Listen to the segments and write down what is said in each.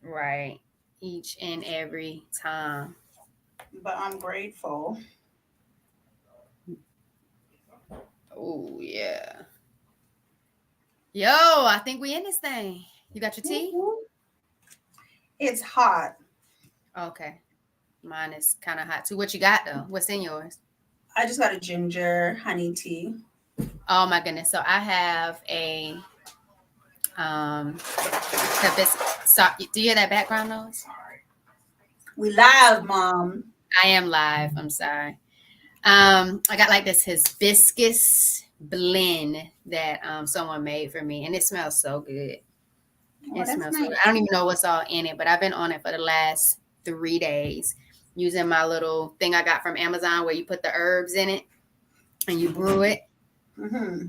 Right. Each and every time. But I'm grateful. Oh yeah. Yo, I think we in this thing. You got your tea? It's hot. Okay. Mine is kind of hot too. What you got though? What's in yours? I just got a ginger honey tea. Oh my goodness. So I have a hibiscus. So, do you hear that background noise? We live, Mom. I am live. I'm sorry. I got like this hibiscus blend that someone made for me, and it smells so good. Oh, It that's smells so good. I nice. don't even know what's all in it, but I've been on it for the last 3 days using my little thing I got from Amazon where you put the herbs in it and you brew it. Hmm.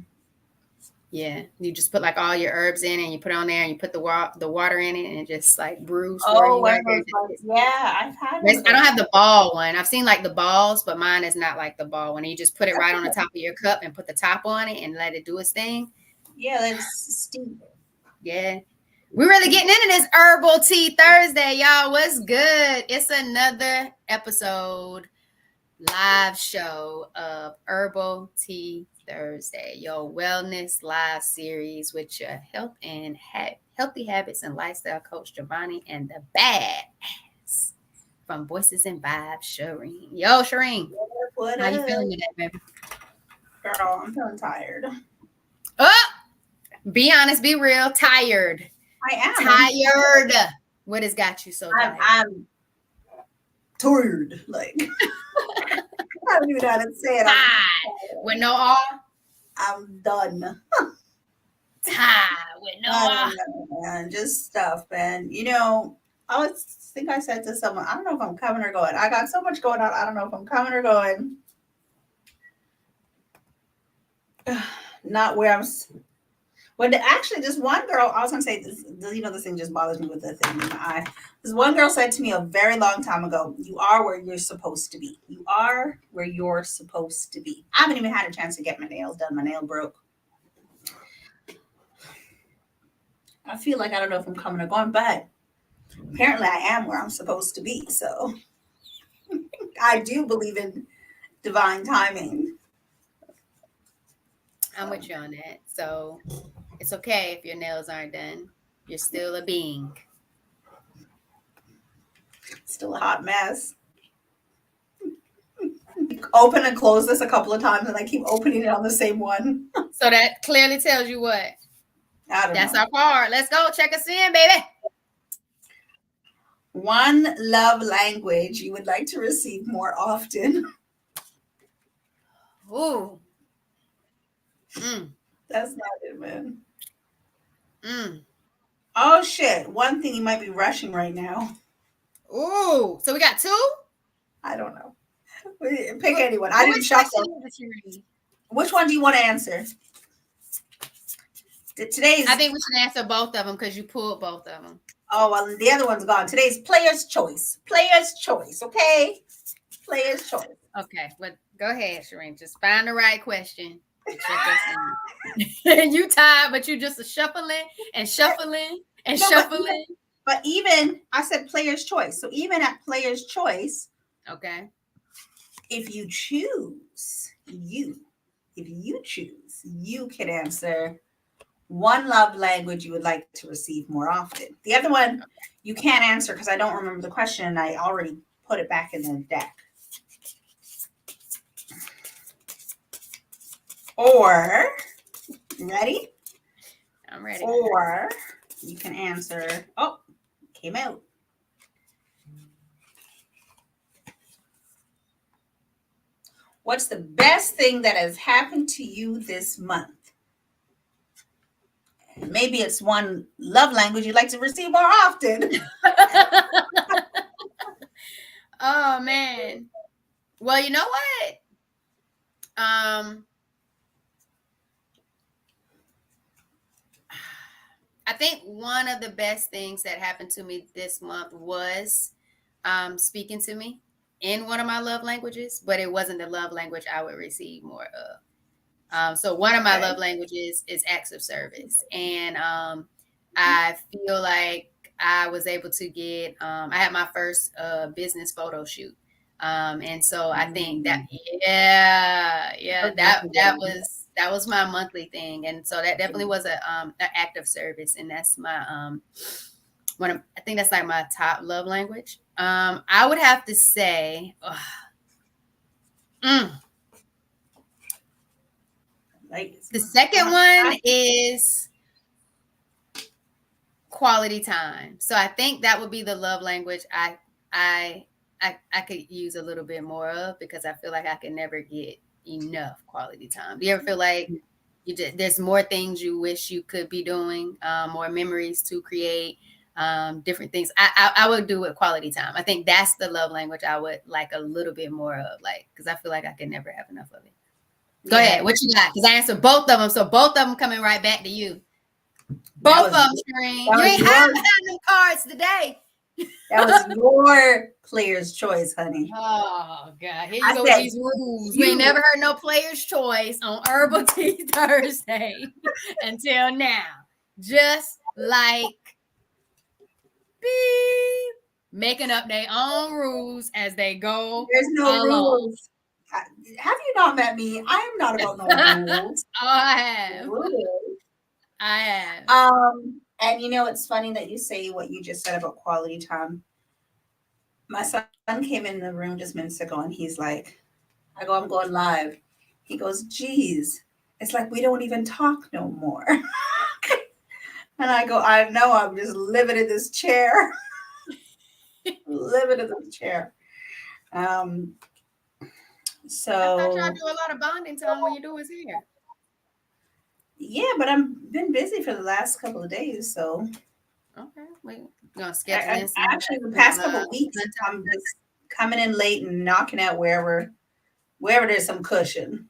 Yeah, you just put like all your herbs in and you put it on there and you put the water in it and it just like brews for Oh, you one right of there. those ones. Yeah, I've had one This, of I those. don't have the ball one. I've seen like the balls, but mine is not like the ball one. You just put it right on the top of your cup and put the top on it and let it do its thing. Yeah, let's steep. Yeah. We're really getting into this herbal tea Thursday, y'all. What's good? It's another episode, live show of Herbal Tea Thursday, your wellness live series with your health and healthy habits and lifestyle coach Giovanni and the badass from Voices and Vibes, Shireen. Yo, Shireen, What how you up, feeling today, baby? girl? I'm feeling tired. Oh, be honest, be real. Tired. I am. Tired. What has got you so tired? I'm tired. Like I don't even know how to say it. Tired. With no R? I'm done. Tired. With no I R. don't know, man. Just stuff, man. You know, I was think I said to someone, I don't know if I'm coming or going. I got so much going on. I don't know if I'm coming or going. Not where when actually, this one girl, I was gonna say this. This thing just bothers me with the thing in my eye. This one girl said to me a very long time ago, "You are where you're supposed to be. You are where you're supposed to be." I haven't even had a chance to get my nails done. My nail broke. I feel like I don't know if I'm coming or going, but apparently I am where I'm supposed to be. So I do believe in divine timing. I'm So with you on that. So it's okay if your nails aren't done. You're still a being. still a hot mess. Open and close this a couple of times, and I keep opening it on the same one. So that clearly tells you what? I don't That's know. our card. Let's go. Check us in, baby. One love language you would like to receive more often. Ooh. Mm. That's not it, man. Mm. Oh shit! One thing you might be rushing right now. Ooh. So we got two? I don't know. Pick anyone. I Well, didn't which question shuffle. is it, Sheree? Which one do you want to answer? I Today's think we should answer both of them because you pulled both of them. oh well, the other one's gone. Today's player's choice. Player's choice. Okay. Player's choice. Okay. Well, go ahead, Shereen. Just find the right question and check us in. You tired, but you just a shuffling and shuffling and No, shuffling. but even I said player's choice. So even at player's choice, Okay. if you choose, you can answer one love language you would like to receive more often. The other one you can't answer because I don't remember the question and I already put it back in the deck. Or, ready? I'm ready. Or you can answer, oh, came out. What's the best thing that has happened to you this month? Maybe it's one love language you'd like to receive more often. Oh man. Well, you know what? Um, I think one of the best things that happened to me this month was speaking to me in one of my love languages, but it wasn't the love language I would receive more of. So one of my Okay. love languages is acts of service, and I feel like I was able to get. I had my first business photo shoot, and so I think that that was my monthly thing, and so that definitely was an act of service, and that's my I think that's like my top love language. I would have to say, the second one is quality time. So I think that would be the love language I could use a little bit more of, because I feel like I can never get enough quality time. Do you ever feel like there's more things you wish you could be doing, more memories to create, different things? I would do it quality time. I think that's the love language I would like a little bit more of, like, because I feel like I can never have enough of it. Go ahead. What you got? Because I answered both of them, so both of them coming right back to you. Both of them, Shereen. You ain't having them cards today. That was your player's choice, honey. Oh, God. Here you go with these rules. We ain't never heard no player's choice on Herbal Tea Thursday until now. Just like beep, making up their own rules as they go. There's no rules. Have you not met me? I am not about no rules. Oh, I have. I have. And you know, it's funny that you say what you just said about quality time. My son came in the room just minutes ago, and he's like, I go, I'm going live. He goes, geez, it's like we don't even talk no more. And I go, I know, I'm just living in this chair. Living in this chair. So I thought y'all do a lot of bonding time when you do his hair. Yeah, but I've been busy for the last couple of days, so okay. We're gonna schedule this. Actually, the past couple of weeks, I'm just coming in late and knocking out wherever there's some cushion.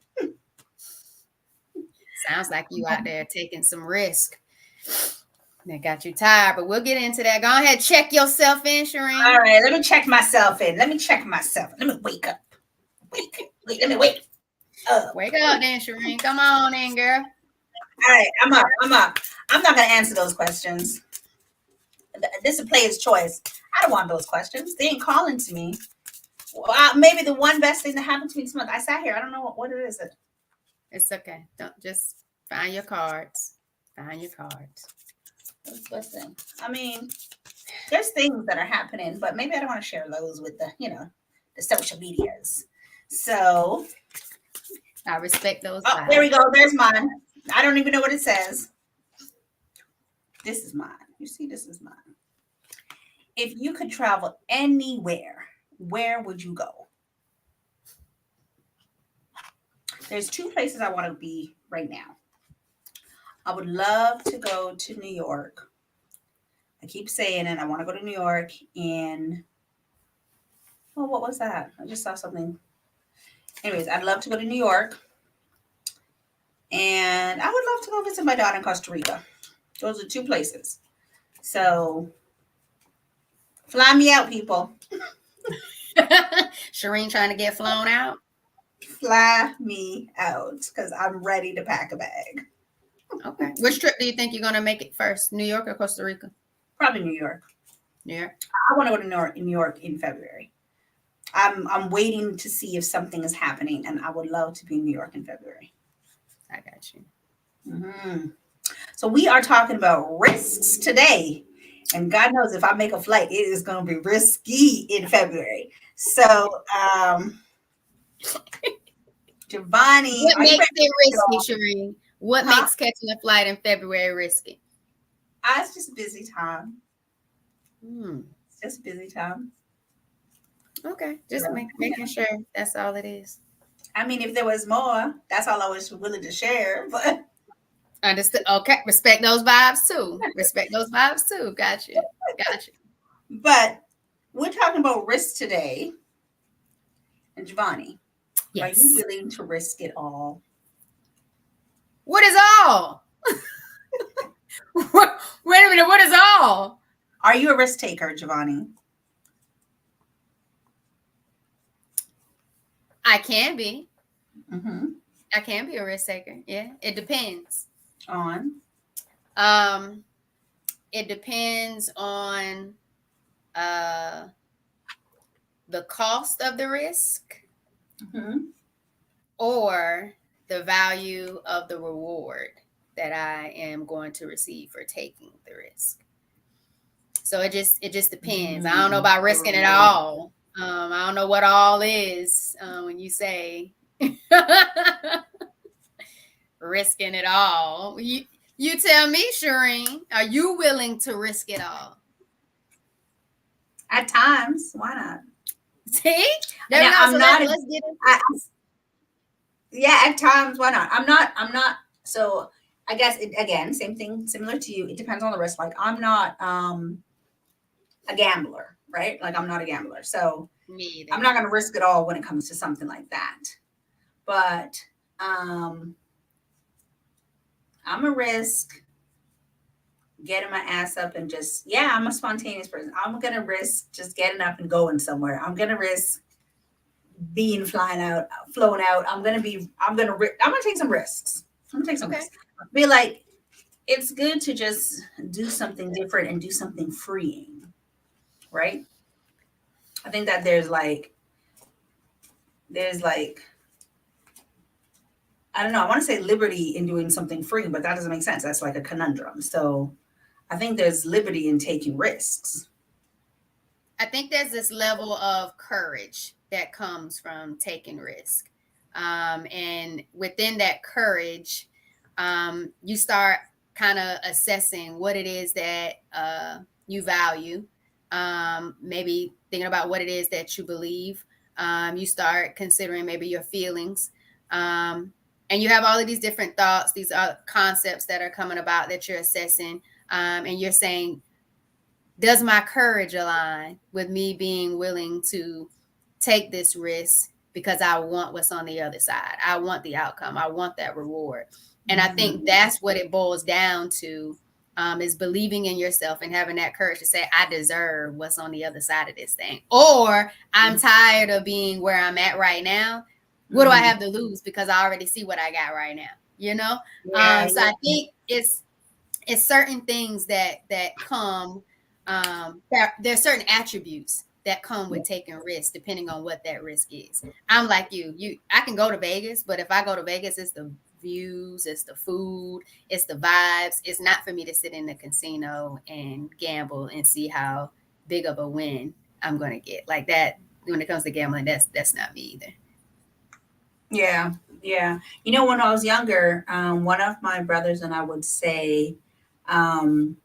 Sounds like you out there taking some risk. That got you tired, but we'll get into that. Go ahead, check yourself in, Shereen. All right, let me check myself in. Let me wake up. Let me wake up. Wake up then, Shereen. Come on in, girl. All right, I'm up. I'm not going to answer those questions. This is a player's choice. I don't want those questions. They ain't calling to me. Well, maybe the one best thing that happened to me this month. I sat here. I don't know what it is. It's okay. Don't just find your cards. Find your cards. Listen, I mean, there's things that are happening, but maybe I don't want to share those with the social medias. So I respect those. Oh, there we go. There's mine. I don't even know what it says. This is mine. You see, this is mine. If you could travel anywhere, where would you go? There's two places I want to be right now. I would love to go to New York. I keep saying it. I want to go to New York what was that? I just saw something. Anyways, I'd love to go to New York. And I would love to go visit my daughter in Costa Rica. Those are two places. So fly me out, people. Shereen trying to get flown out? Fly me out, because I'm ready to pack a bag. Okay. Which trip do you think you're going to make it first? New York or Costa Rica? Probably New York. New York? I want to go to New York in February. I'm waiting to see if something is happening, and I would love to be in New York in February. I got you. Mm-hmm. So we are talking about risks today. And God knows if I make a flight, it is going to be risky in February. So, Giovanni. What makes it risky, Shereen? What makes catching a flight in February risky? It's just busy time. It's just busy time. Okay. Just making sure that's all it is. I mean, if there was more, that's all I was willing to share. But understood. Okay. Respect those vibes too. Got you. But we're talking about risk today. And Giovanni, yes. Are you willing to risk it all? What is all? Wait a minute. What is all? Are you a risk taker, Giovanni? I can be. Mm-hmm. I can be a risk taker. Yeah, it depends on. it depends on uh, the cost of the risk Mm-hmm. or the value of the reward that I am going to receive for taking the risk. So it just depends. I don't know about The risking it reward. all. I don't know what all is when you say risking it all. You tell me, Shireen, are you willing to risk it all? At times, why not? See, there we Now go. I'm So not. let's get into I, yeah, at times, why not? I'm not. I'm not. So I guess again, same thing, similar to you. It depends on the risk. Like I'm not a gambler, right? Like I'm not a gambler, so me I'm either. not going to risk it all when it comes to something like that. But um, I'm a risk getting my ass up and just yeah, I'm a spontaneous person. I'm gonna risk just getting up and going somewhere. I'm gonna risk being flying out, flown out. I'm gonna take some risks. I'm gonna take some Okay. risks. Be like, it's good to just do something different and do something freeing, right? I think that there's like I don't know, I want to say liberty in doing something free, but that doesn't make sense. That's like a conundrum. So I think there's liberty in taking risks. I think there's this level of courage that comes from taking risk. And within that courage, you start kind of assessing what it is that you value, maybe thinking about what it is that you believe. You start considering maybe your feelings. Um, and you have all of these different thoughts, these concepts that are coming about that you're assessing. And you're saying, does my courage align with me being willing to take this risk because I want what's on the other side? I want the outcome. I want that reward. And I think Mm-hmm. that's what it boils down to, is believing in yourself and having that courage to say, I deserve what's on the other side of this thing. Or I'm tired of being where I'm at right now. What do I Mm-hmm. have to lose because I already see what I got right now? You know? Yeah, So yeah. I think it's certain things that come there's certain attributes that come with taking risks depending on what that risk is. I'm like you I can go to Vegas, but if I go to Vegas, it's the views, it's the food, it's the vibes. It's not for me to sit in the casino and gamble and see how big of a win I'm going to get. Like that, when it comes to gambling, that's not me either. Yeah, yeah. You know, when I was younger, one of my brothers and I would say, um,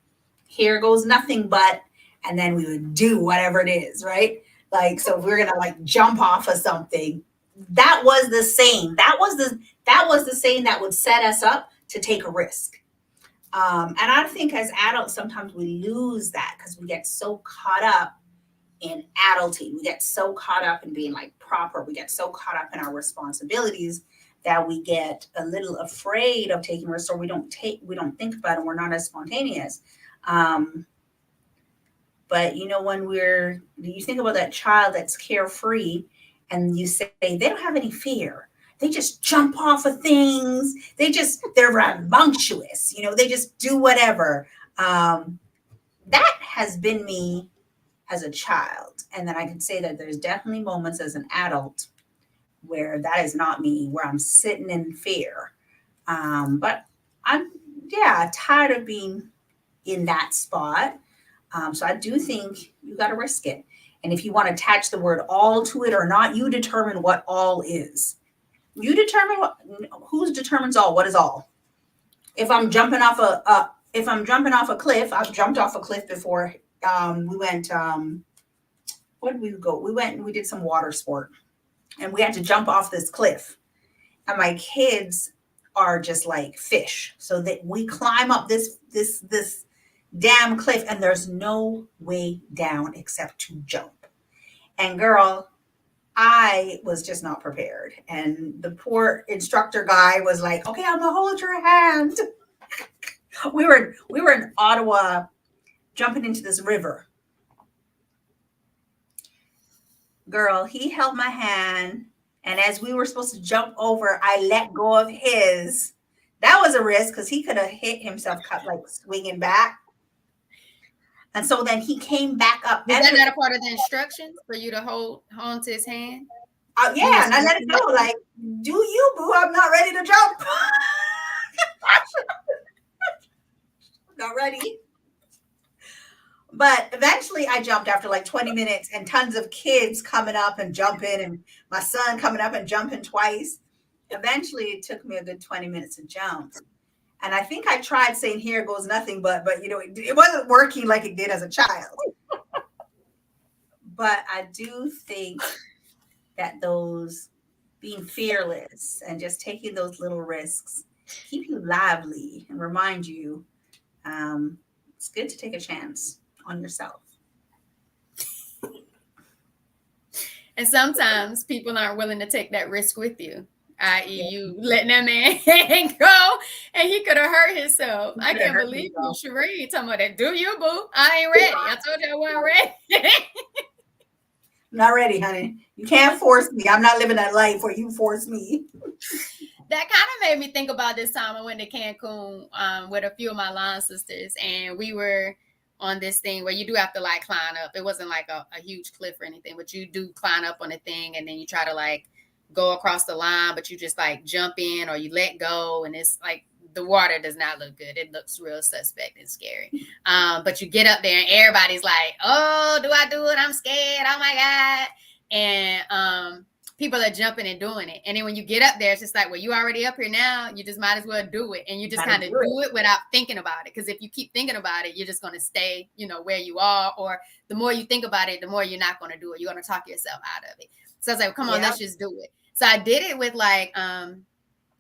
"Here goes nothing but," and then we would do whatever it is, right? Like, so if we're gonna like jump off of something. That was the same. That was the same that would set us up to take a risk. And I think as adults, sometimes we lose that because we get so caught up in adulting. We get so caught up in being like proper. We get so caught up in our responsibilities that we get a little afraid of taking risks, or we don't think about it. We're not as spontaneous. Um, but you know, you think about that child that's carefree, and you say they don't have any fear. They just jump off of things. They're rambunctious. You know, they just do whatever. Um, that has been me as a child. And then I can say that there's definitely moments as an adult where that is not me, where I'm sitting in fear. But I'm, yeah, tired of being in that spot. So I do think you got to risk it. And if you want to attach the word all to it or not, you determine what all is. You determine who determines all. What is all? If I'm jumping off a cliff, I've jumped off a cliff before. We went where did we go? We went and we did some water sport and we had to jump off this cliff. And my kids are just like fish. So that we climb up this damn cliff and there's no way down except to jump. And girl, I was just not prepared. And the poor instructor guy was like, okay, I'm gonna hold your hand. We were in Ottawa jumping into this river. Girl, he held my hand, and as we were supposed to jump over, I let go of his. That was a risk because he could have hit himself, cut like swinging back. And so then he came back up. Was that not a part of the instructions for you to hold on to his hand? Yeah, and I let it go. Like, do you, boo? I'm not ready to jump. Not ready. But eventually I jumped after like 20 minutes, and tons of kids coming up and jumping, and my son coming up and jumping twice. Eventually it took me a good 20 minutes to jump. And I think I tried saying here goes nothing, but you know, it wasn't working like it did as a child. But I do think that those being fearless and just taking those little risks keep you lively and remind you it's good to take a chance on yourself. And sometimes people aren't willing to take that risk with you, i.e. you letting that man go, and he could have hurt himself. I can't believe you, Sheree, talking about that. Do you, boo? I ain't ready. I told you I wasn't ready. I'm not ready, honey. You can't force me. I'm not living that life where you force me. That kind of made me think about this time I went to Cancun with a few of my line sisters, and we were on this thing where you do have to like climb up. It wasn't like a huge cliff or anything, but you do climb up on a thing, and then you try to like go across the line, but you just like jump in or you let go, and it's like the water does not look good. It looks real suspect and scary. But you get up there and everybody's like, oh, do I do it? I'm scared. Oh my God. And people are jumping and doing it. And then when you get up there, it's just like, well, you already up here now. You just might as well do it. And you just kind of do it without thinking about it. Because if you keep thinking about it, you're just going to stay, you know, where you are. Or the more you think about it, the more you're not going to do it. You're going to talk yourself out of it. So I was like, well, come on, let's just do it. So I did it with like,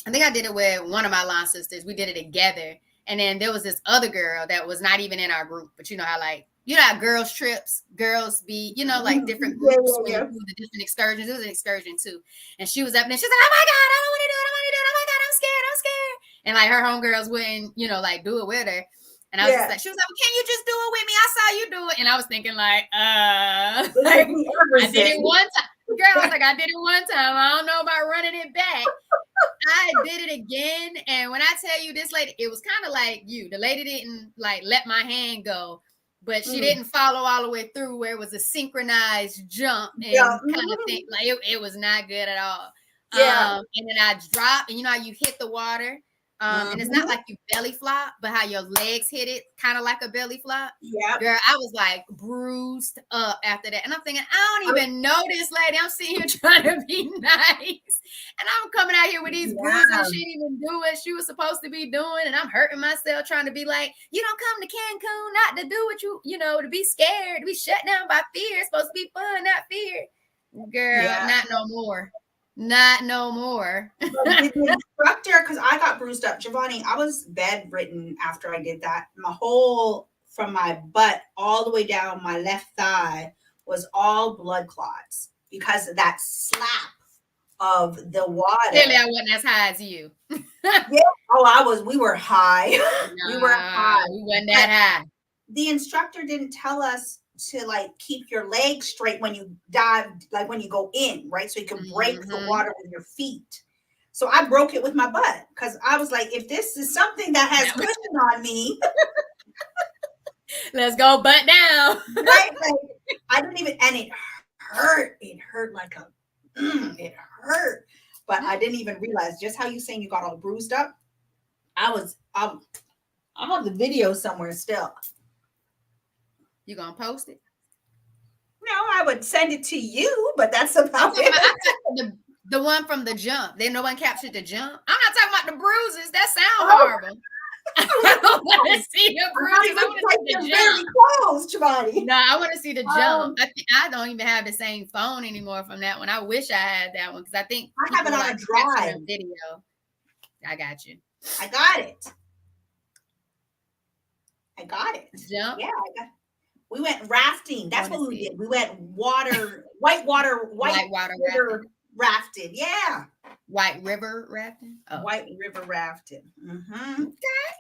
I think I did it with one of my line sisters. We did it together. And then there was this other girl that was not even in our group. But you know how like, you know how girls trips, girls be, you know, like different groups when you do the different excursions. It was an excursion too. And she was up there. She's like, oh my God, I don't want to do it. I don't want to do it. Oh my God, I'm scared. I'm scared. And like her homegirls wouldn't, you know, like do it with her. And I was just like, she was like, well, can you just do it with me? I saw you do it. And I was thinking like I did it one time. Girl, I was like, I did it one time. I don't know about running it back. I did it again. And when I tell you this lady, it was kind of like you. The lady didn't like let my hand go, but she didn't follow all the way through where it was a synchronized jump and kind of thing. Like it was not good at all. And then I dropped, and you know how you hit the water. And it's not like you belly flop, but how your legs hit it, kind of like a belly flop. Yeah, girl, I was like bruised up after that, and I'm thinking, I don't even know this lady. I'm sitting here trying to be nice, and I'm coming out here with these bruises. She didn't even do what she was supposed to be doing, and I'm hurting myself trying to be like, you don't come to Cancun not to do what you know, to be scared, to be shut down by fear. It's supposed to be fun, not fear. Girl, not no more. Not no more. The instructor, because I got bruised up, Giovanni, I was bedridden after I did that. My whole, from my butt all the way down my left thigh was all blood clots because of that slap of the water. Clearly I wasn't as high as you. We were high. We were high. We wasn't that high. The instructor didn't tell us to like keep your legs straight when you dive, like when you go in, right? So you can break the water with your feet. So I broke it with my butt because I was like, if this is something that has cushion on me, let's go butt down. Right? Like, I didn't even, and it hurt. It hurt like it hurt. But I didn't even realize just how you saying you got all bruised up. I have the video somewhere still. You gonna post it? No, I would send it to you, but that's about it. The one from the jump. Then no one captured the jump. I'm not talking about the bruises. That sounds horrible. I don't want to see the bruises. I want to see the jump. Very close, Giovanni. No, I want to see the jump. I don't even have the same phone anymore from that one. I wish I had that one because I think I have it on a drive video. I got you. I got it. Jump. Yeah, I got it. We went rafting. That's what we did. We went white water rafting. Yeah. White river rafting? Oh. White river rafting. Mm-hmm. Okay.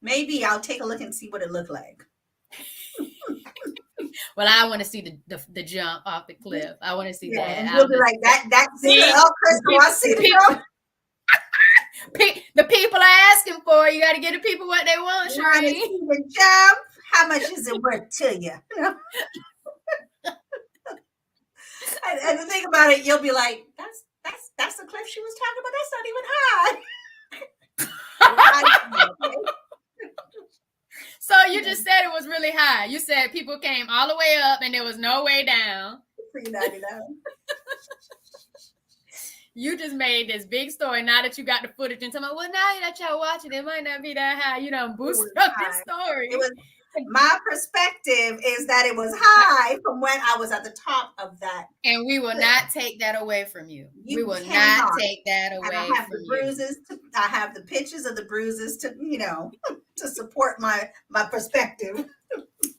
Maybe I'll take a look and see what it looked like. Well, I want to see the jump off the cliff. I want to see that. And you'll be like, that's it. Oh, Crystal, I see the the people are asking for. You got to give the people what they want, Sheree. The jump. How much is it worth to you? And the thing about it, you'll be like, that's the cliff she was talking about. That's not even high. So you just said it was really high. You said people came all the way up and there was no way down. $3.99. You just made this big story. Now that you got the footage and tell me, well, now that y'all watching, it might not be that high. You know, boost up this story. It was my perspective is that it was high from when I was at the top of that. And we will not take that away from you. We will cannot. not take that away. And I have the bruises. I have the pictures of the bruises to, to support my perspective.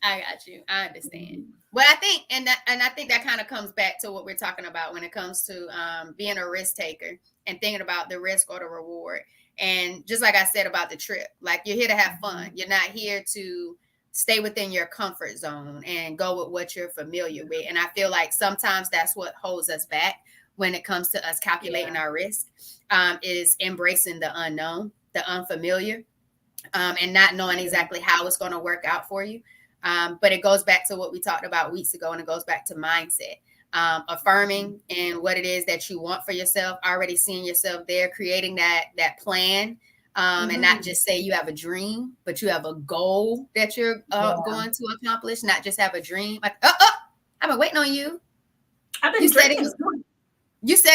I got you. I understand. Well, I think, and I think that kind of comes back to what we're talking about when it comes to being a risk taker and thinking about the risk or the reward. And just like I said about the trip, like you're here to have fun. You're not here to stay within your comfort zone and go with what you're familiar with. And I feel like sometimes that's what holds us back when it comes to us calculating our risk, is embracing the unknown, the unfamiliar, and not knowing exactly how it's going to work out for you. But it goes back to what we talked about weeks ago, and it goes back to mindset, affirming in what it is that you want for yourself, already seeing yourself there, creating that plan, and not just say you have a dream, but you have a goal that you're going to accomplish, not just have a dream. Like, I've been waiting on you. You said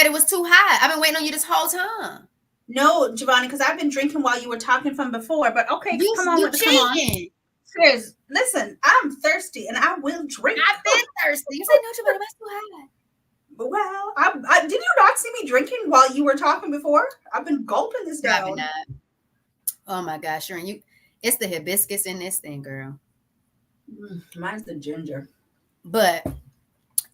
it was too high. I've been waiting on you this whole time. No, Giovanni, because I've been drinking while you were talking from before. But okay, come on. Serious. Listen, I'm thirsty and I will drink. I've been thirsty. You said no, Giovanni, that's too high. Well, I did you not see me drinking while you were talking before? I've been gulping this down. Probably not. Oh my gosh, Sharon, it's the hibiscus in this thing, girl. Mine's the ginger. But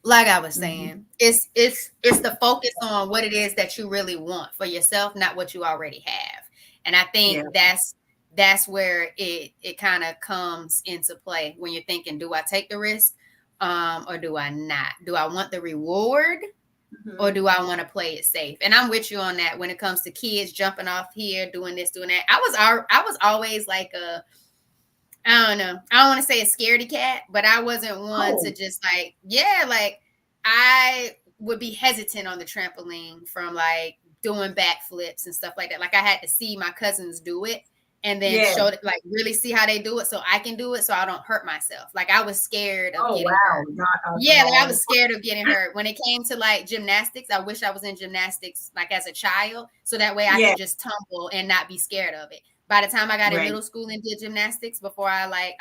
like I was saying, it's the focus on what it is that you really want for yourself, not what you already have. And I think that's where it kind of comes into play when you're thinking, do I take the risk or do I not? Do I want the reward or do I want to play it safe? And I'm with you on that when it comes to kids jumping off here, doing this, doing that. I was always like I don't know. I don't want to say a scaredy cat, but I wasn't one to just like I would be hesitant on the trampoline from like doing backflips and stuff like that. Like I had to see my cousins do it and then show it, like really see how they do it so I can do it so I don't hurt myself. Like I was scared of getting hurt. Like I was scared of getting hurt. When it came to like gymnastics, I wish I was in gymnastics like as a child so that way I could just tumble and not be scared of it. By the time I got in middle school and did gymnastics before I like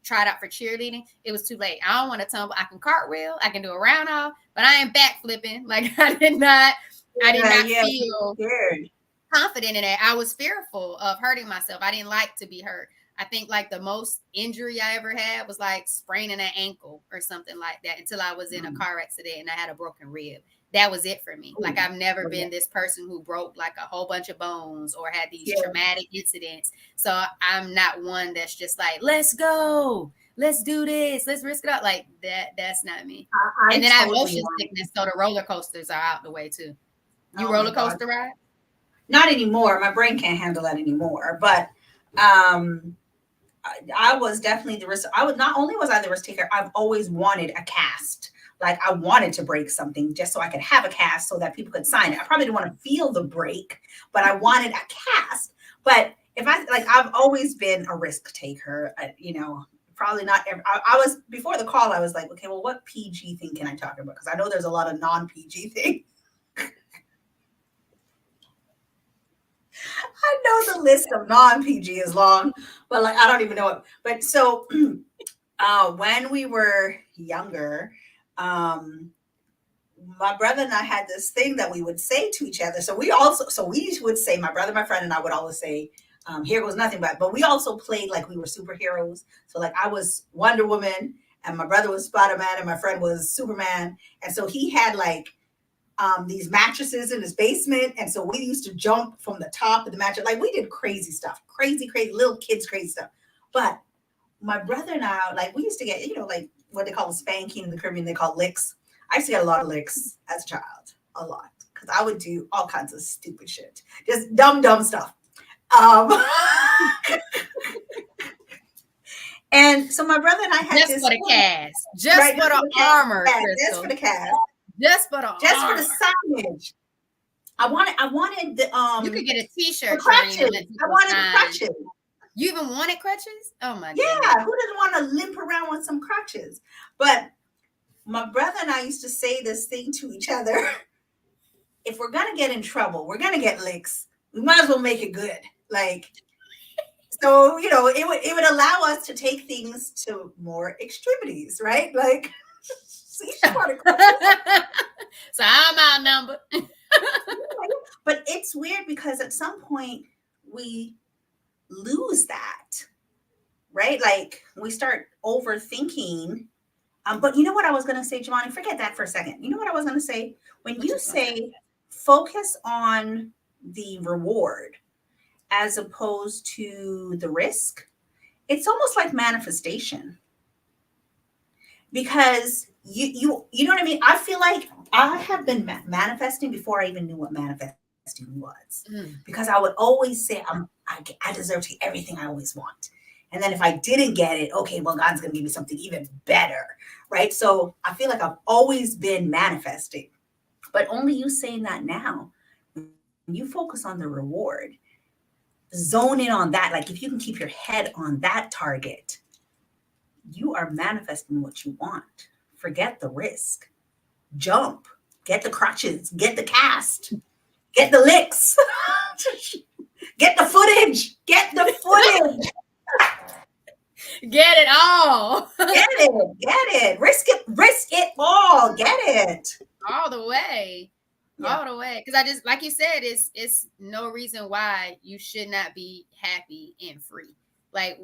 tried out for cheerleading, it was too late. I don't want to tumble. I can cartwheel, I can do a round off, but I ain't backflipping. Like I did not feel scared. Confident in it. I was fearful of hurting myself. I didn't like to be hurt. I think like the most injury I ever had was like spraining an ankle or something like that until I was in a car accident and I had a broken rib. That was it for me. Like I've never been this person who broke like a whole bunch of bones or had these traumatic incidents. So I'm not one that's just like, let's go, let's do this, let's risk it out. Like that's not me. And then I have motion sickness, so the roller coasters are out the way too. You roller coaster ride? Not anymore. My brain can't handle that anymore. But I was definitely the risk. Not only was I the risk taker, I've always wanted a cast. Like I wanted to break something just so I could have a cast so that people could sign it. I probably didn't want to feel the break, but I wanted a cast. But I've always been a risk taker. Probably not. I was before the call. I was like, okay, well, what PG thing can I talk about? Because I know there's a lot of non-PG things. I know the list of non-PG is long, but like I don't even know it. But so when we were younger, my brother and I had this thing that we would say to each other. So we would say, my brother, my friend, and I would always say, here goes nothing but we also played like we were superheroes. So like I was Wonder Woman and my brother was Spider-Man and my friend was Superman. And so he had like these mattresses in his basement. And so we used to jump from the top of the mattress. Like we did crazy stuff, crazy, little kids, crazy stuff. But my brother and I, like we used to get, like what they call a spanking in the Caribbean, they call licks. I used to get a lot of licks as a child, a lot. Because I would do all kinds of stupid shit. Just dumb stuff. And so my brother and I had Just this for the thing, cast. Just right? for the armor, Just for Crystal. the cast, Just for the just for the armor. signage. I wanted You could get a the t-shirt training and crutches. let I people wanted the sign. crutches. You even wanted crutches? Oh my goodness. Yeah, who doesn't want to limp around with some crutches? But my brother and I used to say this thing to each other. If we're gonna get in trouble, we're gonna get licks. We might as well make it good. Like, so it would allow us to take things to more extremities, right? Like, see, she wanted crutches. So I'm outnumbered. But it's weird because at some point we lose that, right? Like we start overthinking. But you know what I was going to say, Giovanni? Forget that for a second. You know what I was going to say? When What you you gonna say? say focus on the reward as opposed to the risk, it's almost like manifestation because you know what I mean. I feel like I have been manifesting before I even knew what manifesting was, because I would always say I deserve to get everything I always want, and then if I didn't get it, okay, well, God's gonna give me something even better, right? So I feel like I've always been manifesting, but only you saying that now, when you focus on the reward, zone in on that. Like if you can keep your head on that target, you are manifesting what you want. Forget the risk. Jump. Get the crutches. Get the cast. Get the licks. Get the footage. Get the footage. Get it all. Get it. Get it. Risk it. Risk it all. Get it. All the way. Yeah. All the way. Because I just, like you said, it's no reason why you should not be happy and free. Like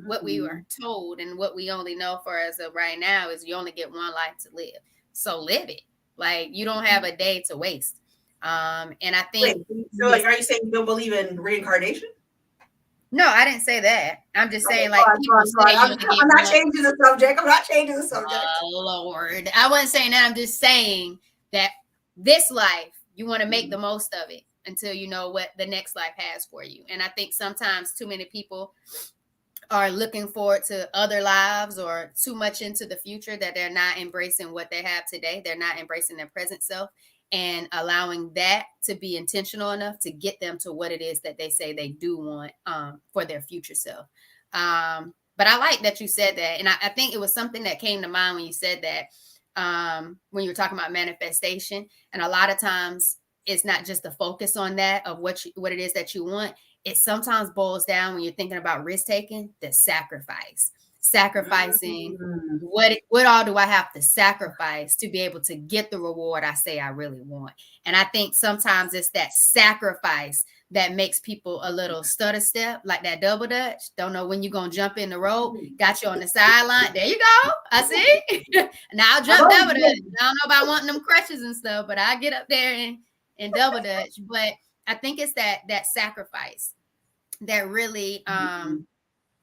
what we were told and what we only know for as of right now is you only get one life to live. So live it. Like you don't have a day to waste. And I think Wait, so like, are you saying you don't believe in reincarnation? no, I didn't say that. I'm just Okay, saying go like on, go people on, go say on. you only get I'm not one. changing the subject. I'm not changing the subject. Lord. I wasn't saying that. I'm just saying that this life, you want to make the most of it until you know what the next life has for you. And I think sometimes too many people are looking forward to other lives or too much into the future that they're not embracing what they have today. They're not embracing their present self and allowing that to be intentional enough to get them to what it is that they say they do want for their future self. But I like that you said that. And I think it was something that came to mind when you said that, when you were talking about manifestation. And a lot of times it's not just the focus on that of what it is that you want. It sometimes boils down when you're thinking about risk taking, the sacrificing what all do I have to sacrifice to be able to get the reward I say I really want. And I think sometimes it's that sacrifice that makes people a little stutter step, like that double dutch. Don't know when you're gonna jump in the rope. Got you on the sideline. There you go. I see. Now I'll jump double dutch. I don't know about wanting them crutches and stuff, but I get up there and double dutch. But I think it's that sacrifice that really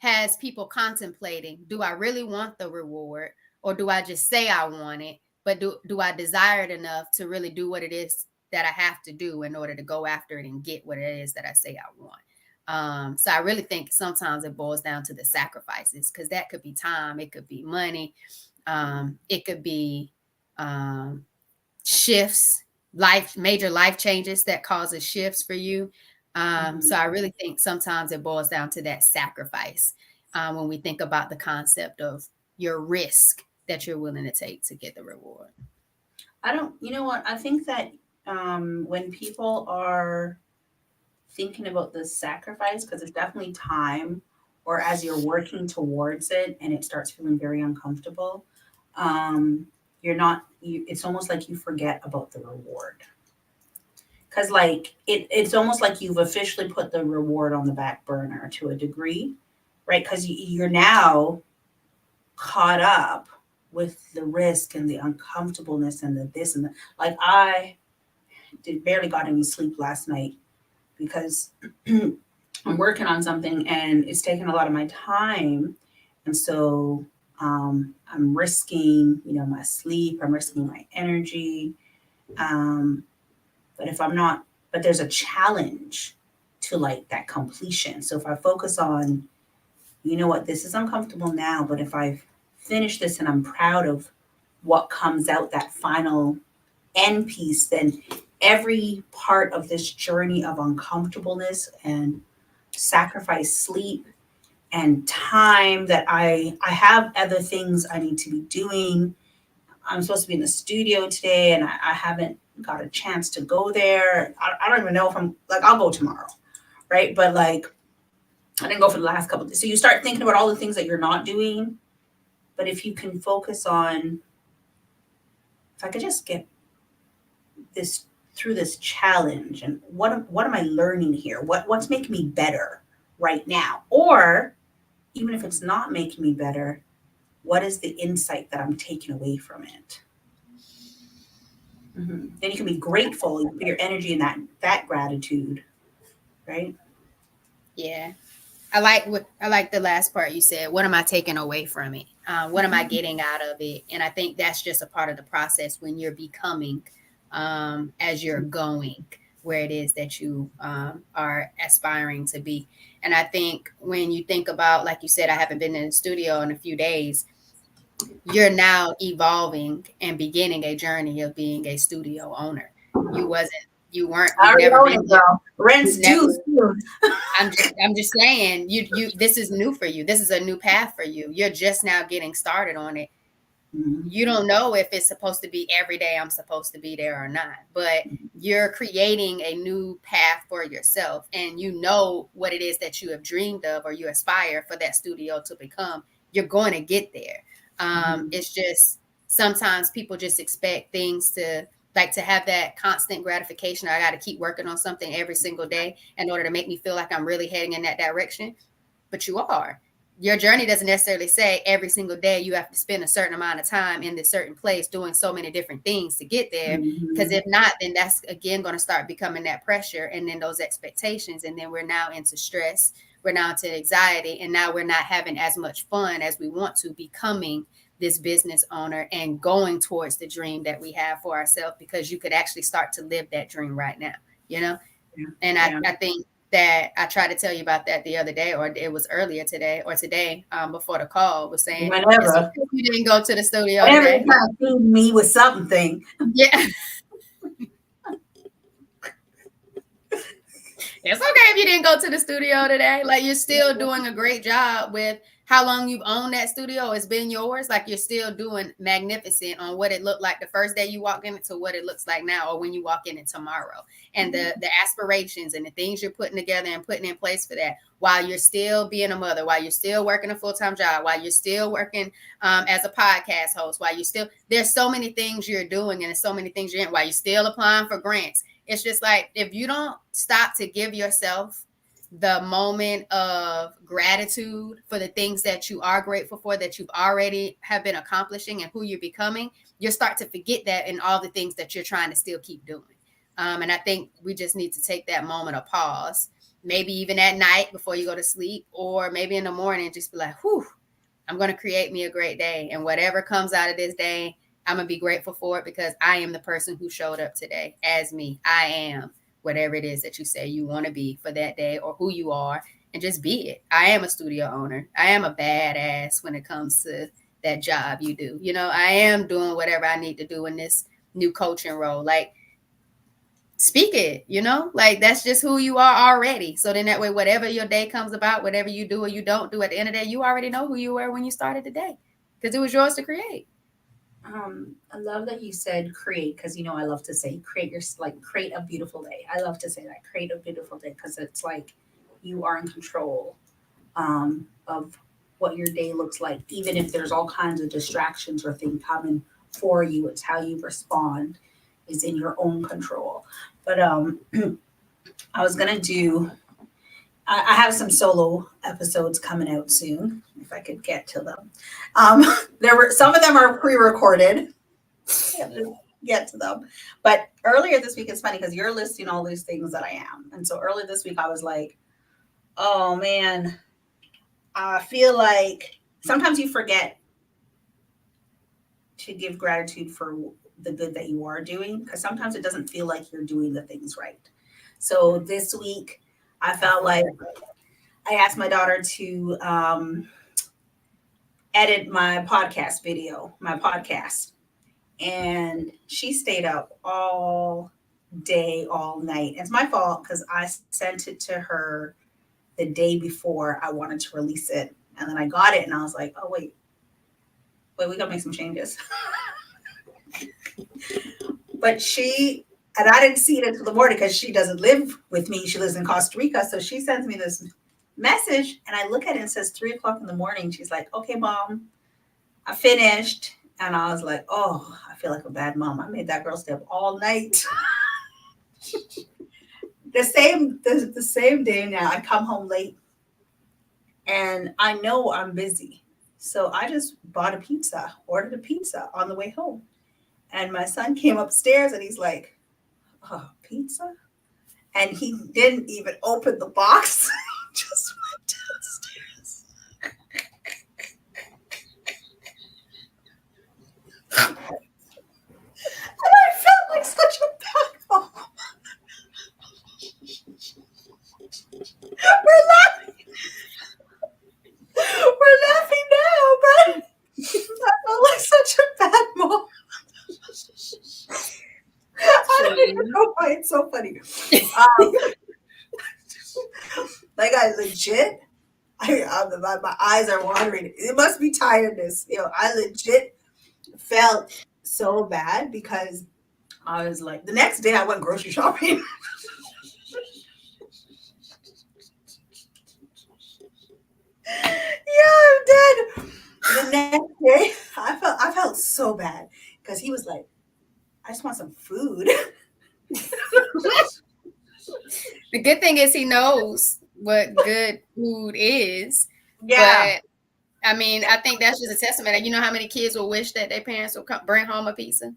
has people contemplating, do I really want the reward, or do I just say I want it, but do I desire it enough to really do what it is that I have to do in order to go after it and get what it is that I say I want. So I really think sometimes it boils down to the sacrifices, because that could be time, it could be money, it could be shifts, major life changes that causes shifts for you. So I really think sometimes it boils down to that sacrifice when we think about the concept of your risk that you're willing to take to get the reward. You know what? I think that when people are thinking about the sacrifice, because it's definitely time, or as you're working towards it and it starts feeling very uncomfortable, you're not, it's almost like you forget about the reward. Because like it's almost like you've officially put the reward on the back burner to a degree, right? Because you're now caught up with the risk and the uncomfortableness and the this and the, like I barely got any sleep last night because I'm working on something and it's taking a lot of my time, and so I'm risking, my sleep. I'm risking my energy. Um, but if I'm not, but there's a challenge to like that completion. So if I focus on you know what, this is uncomfortable now, but if I've finished this and I'm proud of what comes out, that final end piece, then every part of this journey of uncomfortableness and sacrifice sleep and time that I have other things I need to be doing. I'm supposed to be in the studio today and I haven't got a chance to go there. I don't even know if I'm like, I'll go tomorrow, right? But like, I didn't go for the last couple of days. So you start thinking about all the things that you're not doing. But if you can focus on, if I could just get this through this challenge, and what am I learning here? What's making me better right now? Or even if it's not making me better, what is the insight that I'm taking away from it? Then you can be grateful. You put your energy in that gratitude, right? Yeah. I like the last part you said. What am I taking away from it? What am I getting out of it? And I think that's just a part of the process when you're becoming, as you're going where it is that you are aspiring to be. And I think when you think about, like you said, I haven't been in the studio in a few days. You're now evolving and beginning a journey of being a studio owner. You wasn't, you weren't, I you've already never own been it, there. girl. Rent's You've never due soon. I'm just saying this is new for you. This is a new path for you. You're just now getting started on it. Mhm. You don't know if it's supposed to be every day I'm supposed to be there or not, but you're creating a new path for yourself and you know what it is that you have dreamed of or you aspire for that studio to become. You're going to get there. Mhm. It's just sometimes people just expect things to like to have that constant gratification. I got to keep working on something every single day in order to make me feel like I'm really heading in that direction. But you are. Your journey doesn't necessarily say every single day you have to spend a certain amount of time in this certain place doing so many different things to get there. Because Mhm. if not, then that's again going to start becoming that pressure and then those expectations. And then we're now into stress, we're now into anxiety, and now we're not having as much fun as we want to becoming this business owner and going towards the dream that we have for ourselves because you could actually start to live that dream right now, you know? Yeah. And Yeah. I think that I tried to tell you about that the other day, or it was earlier today, or today before the call was saying it's okay Whenever, if you didn't go to the studio whenever you're today. trying to feed me with something. Yeah, it's okay if you didn't go to the studio today. Like you're still doing a great job with how long you've owned that studio. It's been yours. Like you're still doing magnificent on what it looked like the first day you walked in it to what it looks like now or when you walk in it tomorrow. And the aspirations and the things you're putting together and putting in place for that while you're still being a mother, while you're still working a full-time job, while you're still working as a podcast host, while you still there's so many things you're doing and there's so many things you're in while you're still applying for grants. It's just like if you don't stop to give yourself the moment of gratitude for the things that you are grateful for that you've already have been accomplishing and who you're becoming, you'll start to forget that in all the things that you're trying to still keep doing. And I think we just need to take that moment of pause, maybe even at night before you go to sleep, or maybe in the morning, just be like, whew, I'm going to create me a great day. And whatever comes out of this day, I'm going to be grateful for it because I am the person who showed up today as me. I am whatever it is that you say you want to be for that day or who you are, and just be it. I am a studio owner. I am a badass when it comes to that job you do. You know, I am doing whatever I need to do in this new coaching role. Like, speak it, you know, like that's just who you are already. So then that way, whatever your day comes about, whatever you do or you don't do at the end of the day, you already know who you were when you started the day because it was yours to create. I love that you said create because you know I love to say create your like create a beautiful day. I love to say that create a beautiful day because it's like you are in control of what your day looks like, even if there's all kinds of distractions or things coming for you. It's how you respond is in your own control. But I was gonna do. I have some solo episodes coming out soon. If I could get to them, um, there were some of them are pre-recorded. Can't just get to them. But earlier this week, it's funny because you're listing all these things that I am, and so earlier this week I was like, "Oh man, I feel like sometimes you forget to give gratitude for the good that you are doing because sometimes it doesn't feel like you're doing the things right." So this week, I I felt feel like that. I asked my daughter to edit my podcast video, my podcast. And she stayed up all day, all night. It's my fault because I sent it to her the day before I wanted to release it. And then I got it and I was like, oh, wait, we gotta make some changes. But and I didn't see it until the morning because she doesn't live with me. She lives in Costa Rica. So she sends me this message and I look at it and it says 3 o'clock in the morning. She's like, okay, mom, I finished. And I was like, oh, I feel like a bad mom. I made that girl stay up all night. the same day now, I come home late and I know I'm busy. So I just bought a pizza, ordered a pizza on the way home. And my son came upstairs and he's like, oh, pizza? And he didn't even open the box. He just went downstairs. And I felt like such a bad mom. We're laughing. We're laughing now, but I felt like such a bad mom. I don't even know why it's so funny. Like I legit, my eyes are watering. It must be tiredness. I legit felt so bad because I was like, the next day I went grocery shopping. Yeah, I'm dead. The next day, I felt so bad because he was like, I just want some food. The good thing is he knows what good food is. Yeah. But I mean, I think that's just a testament. And you know how many kids will wish that their parents will bring home a pizza?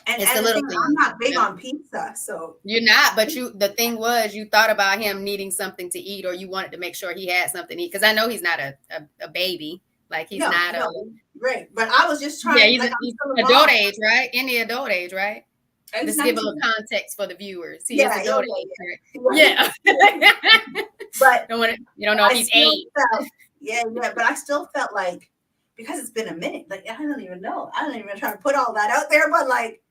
It's the And the little thing, things. I'm not big You know? on pizza, so You're not, but the thing was, you thought about him needing something to eat, or you wanted to make sure he had something to eat. Because I know he's not a baby. Like he's not a no, right. But I was just yeah, trying, like I'm he's still a adult mom. age, right? In the adult age, right? He's Let's give a 19. little context for the viewers. He is Yeah, adult yeah, age, yeah. right? Yeah. But You don't know if I he's still 8. felt, yeah, but I still felt like, because it's been a minute, like I don't even know. I don't even try to put all that out there, but like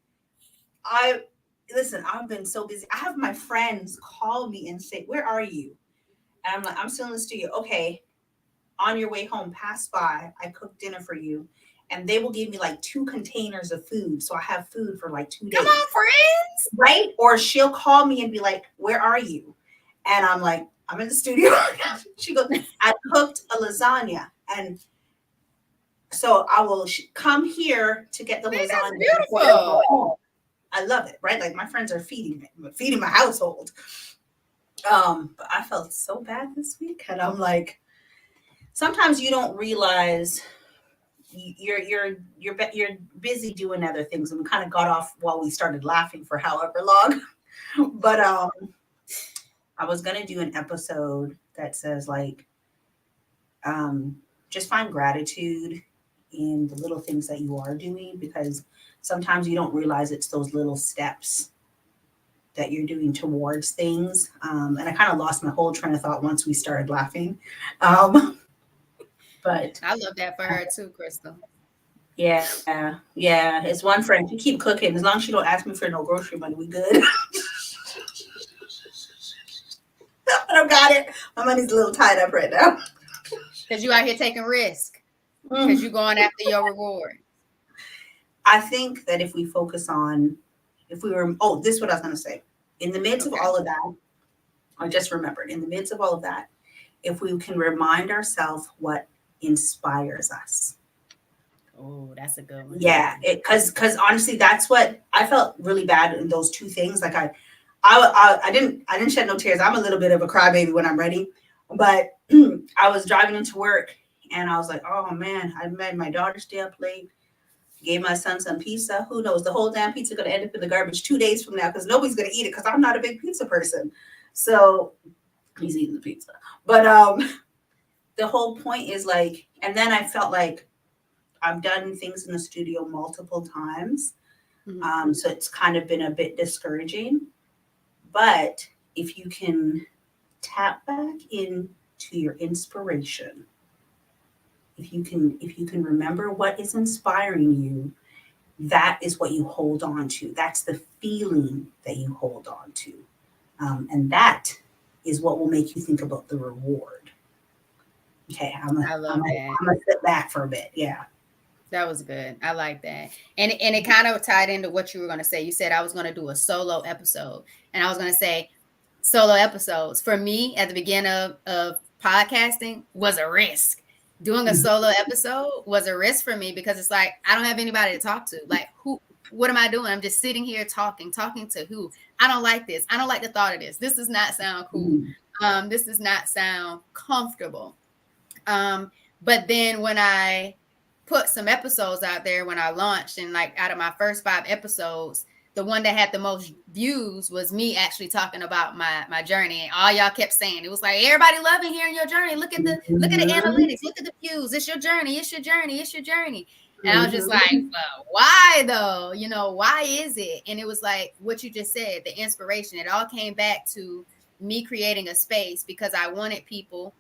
listen, I've been so busy. I have my friends call me and say, where are you? And I'm like, I'm still in the studio. Okay, on your way home, pass by. I cooked dinner for you. And they will give me like 2 containers of food. So I have food for like 2 days. Come on, friends. Right? Or she'll call me and be like, where are you? And I'm like, I'm in the studio. She goes, I cooked a lasagna. And so I will come here to get the See, that's lasagna before I go beautiful. home. I love it, right? Like my friends are feeding my household. But I felt so bad this week. And I'm like, sometimes you don't realize you're busy doing other things, and we kind of got off while we started laughing for however long. But I was gonna do an episode that says like just find gratitude in the little things that you are doing, because sometimes you don't realize it's those little steps that you're doing towards things. And I kind of lost my whole train of thought once we started laughing. But I love that for her too, Crystal. yeah, it's one friend. You keep cooking. As long as you don't ask me for no grocery money, we good. I don't got it. My money's a little tied up right now. Because you out here taking risk. Because you're going after your reward. I think that if we focus on, this is what I was going to say. In the midst of all of that, I just remembered, in the midst of all of that, if we can remind ourselves what inspires us. Oh, that's a good one. Yeah, because honestly, that's what I felt really bad in those 2 things. Like I didn't shed no tears. I'm a little bit of a crybaby when I'm ready, but I was driving into work and I was like, oh man, I made my daughter stay up late. Gave my son some pizza. Who knows? The whole damn pizza gonna end up in the garbage 2 days from now because nobody's gonna eat it because I'm not a big pizza person. So he's eating the pizza. But the whole point is like, and then I felt like I've done things in the studio multiple times. So it's kind of been a bit discouraging. But if you can tap back in to your inspiration, if you can remember what is inspiring you, that is what you hold on to. That's the feeling that you hold on to. And that is what will make you think about the reward. Okay, I love that. I'm gonna sit back for a bit. Yeah. That was good. I like that. And it kind of tied into what you were going to say. You said I was going to do a solo episode. And I was going to say solo episodes for me at the beginning of podcasting was a risk. Doing a solo episode was a risk for me because it's like I don't have anybody to talk to. Like who what am I doing? I'm just sitting here talking to who? I don't like this. I don't like the thought of this. This does not sound cool. This does not sound comfortable. But then when I put some episodes out there when I launched, and like out of my first 5 episodes, the one that had the most views was me actually talking about my journey. And all y'all kept saying it was like everybody loving hearing your journey. Look at the analytics, look at the views. It's your journey, it's your journey, it's your journey. And I was just like, well, why though? You know, why is it? And it was like what you just said, the inspiration. It all came back to me creating a space because I wanted people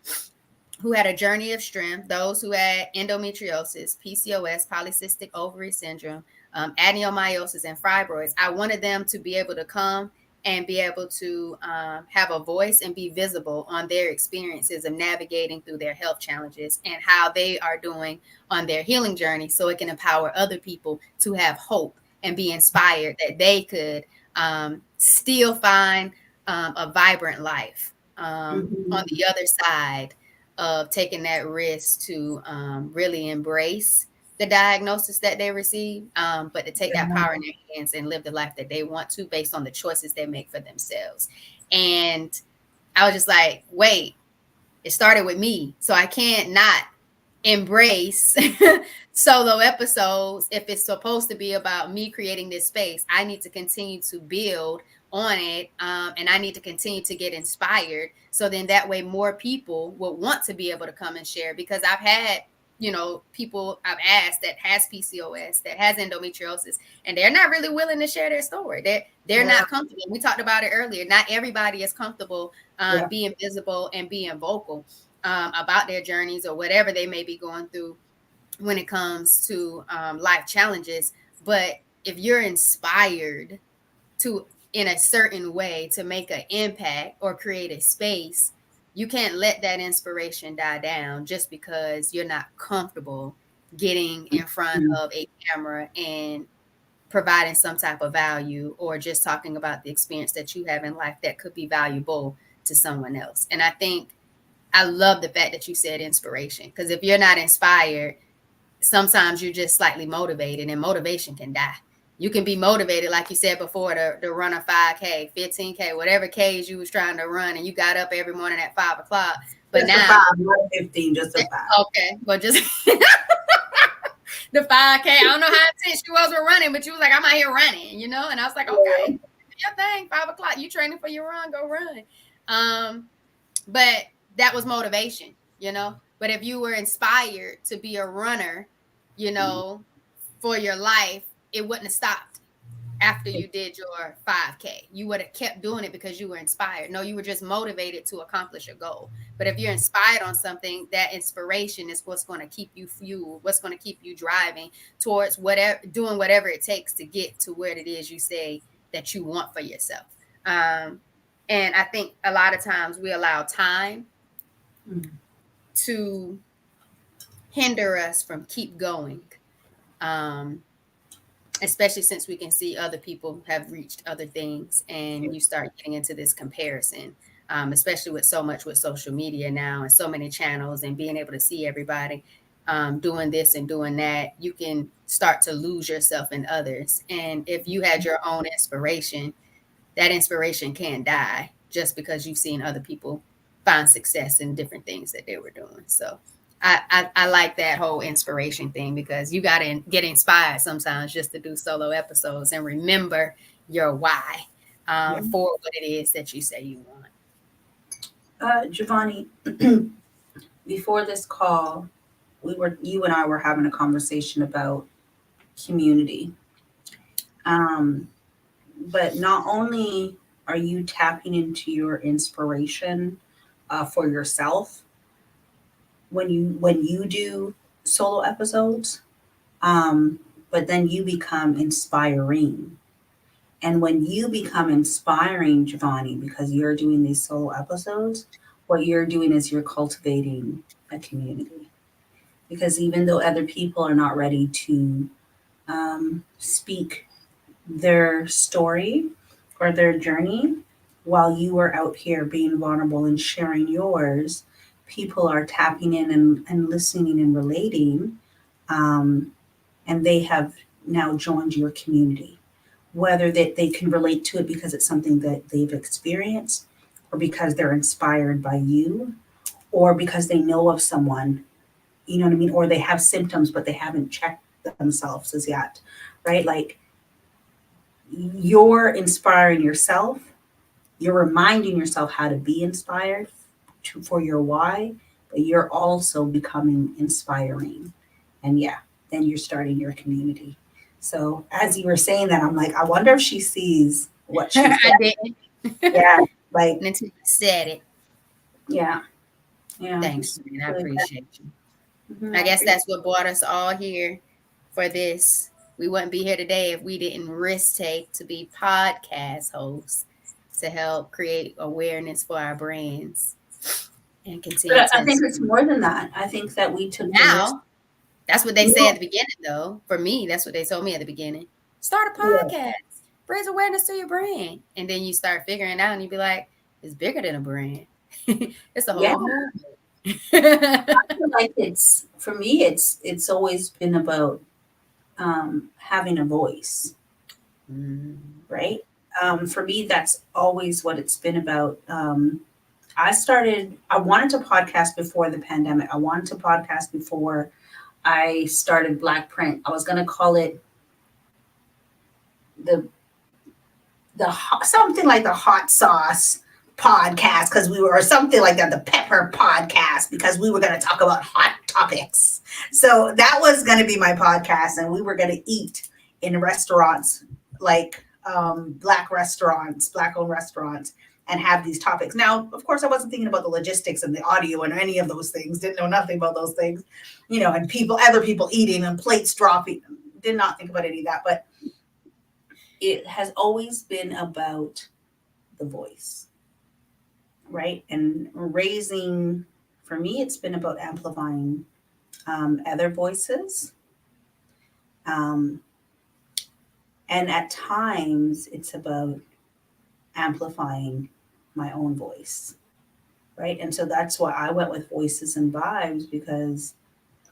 who had a journey of strength, those who had endometriosis, PCOS, polycystic ovary syndrome, adenomyosis, and fibroids. I wanted them to be able to come and be able to have a voice and be visible on their experiences of navigating through their health challenges and how they are doing on their healing journey so it can empower other people to have hope and be inspired that they could still find a vibrant life on the other side of taking that risk to really embrace the diagnosis that they receive, but to take that power in their hands and live the life that they want to based on the choices they make for themselves. And I was just like, wait, it started with me. So I can't not embrace solo episodes if it's supposed to be about me creating this space. I need to continue to build on it, and I need to continue to get inspired so then that way more people will want to be able to come and share, because I've had people I've asked that has PCOS, that has endometriosis, and they're not really willing to share their story. They're not comfortable. We talked about it earlier. Not everybody is comfortable being visible and being vocal about their journeys or whatever they may be going through when it comes to life challenges. But if you're inspired to in a certain way to make an impact or create a space, you can't let that inspiration die down just because you're not comfortable getting in front of a camera and providing some type of value or just talking about the experience that you have in life that could be valuable to someone else. And I think I love the fact that you said inspiration, because if you're not inspired, sometimes you're just slightly motivated, and motivation can die. You can be motivated, like you said before, to run a 5K, 15K, whatever Ks you was trying to run, and you got up every morning at 5 o'clock. But just now, 5, not 15, just a 5. Okay, but just the 5K. I don't know how intense you was with running, but you was like, I'm out here running, And I was like, okay, your thing, 5 o'clock. You training for your run, go run. But that was motivation, But if you were inspired to be a runner, for your life, it wouldn't have stopped after you did your 5K. You would have kept doing it because you were inspired. No, you were just motivated to accomplish a goal. But if you're inspired on something, that inspiration is what's going to keep you fueled, what's going to keep you driving towards doing whatever it takes to get to where it is you say that you want for yourself. And I think a lot of times we allow time to hinder us from keep going. Especially since we can see other people have reached other things, and you start getting into this comparison, especially with social media now and so many channels and being able to see everybody doing this and doing that, you can start to lose yourself in others. And if you had your own inspiration, that inspiration can't die just because you've seen other people find success in different things that they were doing. So I like that whole inspiration thing, because you got to get inspired sometimes just to do solo episodes and remember your why for what it is that you say you want. Giovanni, before this call, you and I were having a conversation about community. But not only are you tapping into your inspiration for yourself, when you do solo episodes, but then you become inspiring. And when you become inspiring, Giovanni, because you're doing these solo episodes, what you're doing is you're cultivating a community. Because even though other people are not ready to speak their story or their journey, while you are out here being vulnerable and sharing yours, people are tapping in and listening and relating. Um, and they have now joined your community, whether they can relate to it because it's something that they've experienced, or because they're inspired by you, or because they know of someone, you know what I mean, or they have symptoms but they haven't checked themselves as yet, right? Like, you're inspiring yourself, you're reminding yourself how to be inspired for your why, but you're also becoming inspiring. And yeah, then you're starting your community. So as you were saying that, I'm like, I wonder if she sees what she I said. didn't Yeah, like, until you said it. yeah, yeah. Thanks, It's man. I really good. appreciate you. Mhm, I I guess appreciate that's what brought us all here for this. We wouldn't be here today if we didn't risk take to be podcast hosts to help create awareness for our brands and But continue I to think it's inspire. more than that. I think that we took the risk. Now, that's what they You say at know, the beginning, though. For me, that's what they told me at the beginning. Start a yeah, podcast, raise awareness to your brand. And then you start figuring out and you be like, it's bigger than a brand. It's a yeah. whole movement. I feel like it's for me. It's always been about having a voice, Mm. right? For me, that's always what it's been about. I wanted to podcast before the pandemic. I wanted to podcast before I started Black Print. I was going to call it the something like the hot sauce podcast, because we were, or something like that, the pepper podcast, because we were going to talk about hot topics. So that was going to be my podcast, and we were going to eat in restaurants, like black owned restaurants, and have these topics. Now, of course, I wasn't thinking about the logistics and the audio and any of those things. Didn't know nothing about those things, and other people eating and plates dropping. Did not think about any of that, but it has always been about the voice, right? And raising, for me, it's been about amplifying other voices. Um, and at times, it's about amplifying my own voice, right? And so that's why I went with voices and vibes, because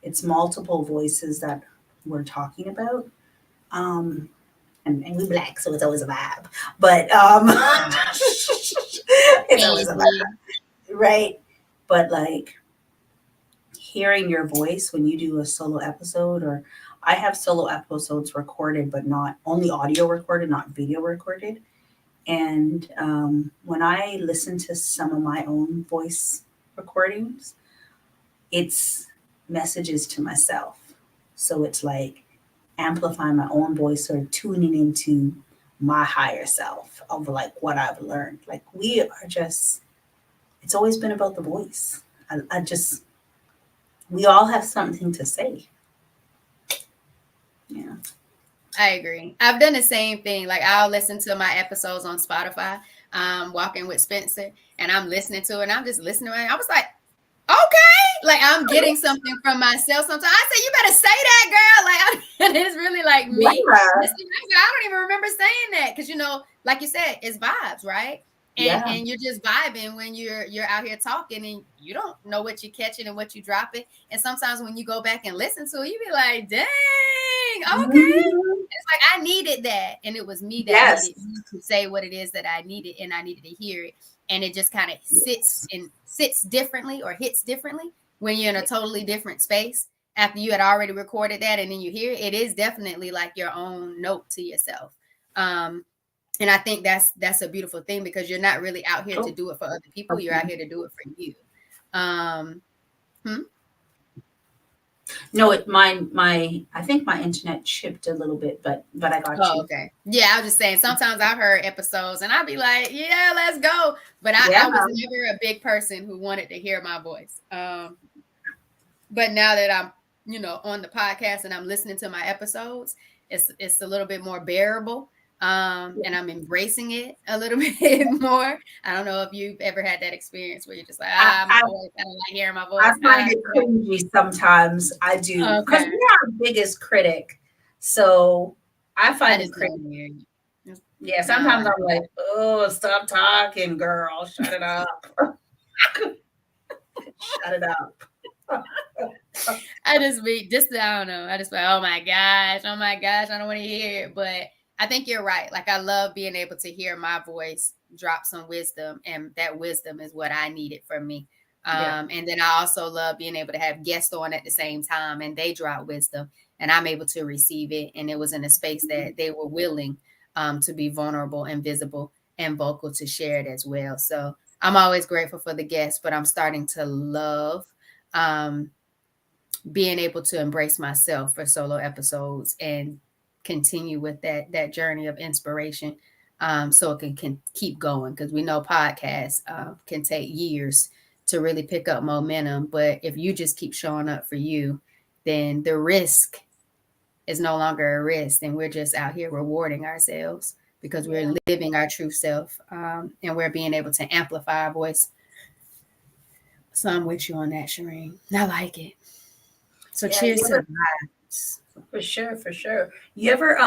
it's multiple voices that we're talking about. Um, and we black, so it's always a vibe. But it's always a vibe, Crazy. right? But like, hearing your voice when you do a solo episode, or I have solo episodes recorded, but not only audio recorded, not video recorded. And when I listen to some of my own voice recordings, it's messages to myself. So it's like amplifying my own voice, or tuning into my higher self of like what I've learned. Like, we are just, it's always been about the voice. I just, we all have something to say. Yeah. I agree. I've done the same thing. Like I'll listen to my episodes on Spotify, walking with Spencer, and I'm listening to it and I'm just listening to it. I was like, okay, like I'm getting something from myself sometimes. I say, you better say that, girl. Like and it's really like me. Yeah. I don't even remember saying that because like you said, it's vibes, right? And Yeah. and you're just vibing when you're out here talking and you don't know what you're catching and what you're dropping. And sometimes when you go back and listen to it, you be like, dang, okay. Mhm. It's like I needed that, and it was me that Yes. needed me to say what it is that I needed, and I needed to hear it, and it just kind of sits differently or hits differently when you're in a totally different space after you had already recorded that, and then you hear it. It is definitely like your own note to yourself, and I think that's a beautiful thing because you're not really out here to Oh, do it for other people. You're out okay. here to do it for you. Um, hmm? No, my I think my internet chipped a little bit, but I got Oh, you. okay. Yeah, I was just saying sometimes I've heard episodes and I'd be like, yeah, let's go. But Yeah. I was never a big person who wanted to hear my voice. But now that I'm, on the podcast and I'm listening to my episodes, it's a little bit more bearable. And I'm embracing it a little bit more. I don't know if you've ever had that experience where you're just like, I, my I, voice, I don't like hearing my I voice. find it cringy sometimes. I do because Okay. we're our biggest critic. So I I find it just don't cringy. hear you. Yeah, I don't sometimes like I'm like, oh, stop talking, girl. Shut it up. Shut it up. I just be just I don't know. I just like, oh my gosh, I don't want to hear it. But I think you're right. Like I love being able to hear my voice drop some wisdom, and that wisdom is what I needed from me. Yeah. And then I also love being able to have guests on at the same time, and they drop wisdom, and I'm able to receive it. And it was in a space that they were willing to be vulnerable and visible and vocal to share it as well. So I'm always grateful for the guests, but I'm starting to love. Um, Being able to embrace myself for solo episodes and continue with that journey of inspiration, so it can keep going, because we know podcasts can take years to really pick up momentum, but if you just keep showing up for you, then the risk is no longer a risk, and we're just out here rewarding ourselves because we're Yeah. living our true self, and we're being able to amplify our voice. So I'm with you on that, Shireen. I like it. So Yeah. cheers You to ever, the vibes. for sure, for sure. You ever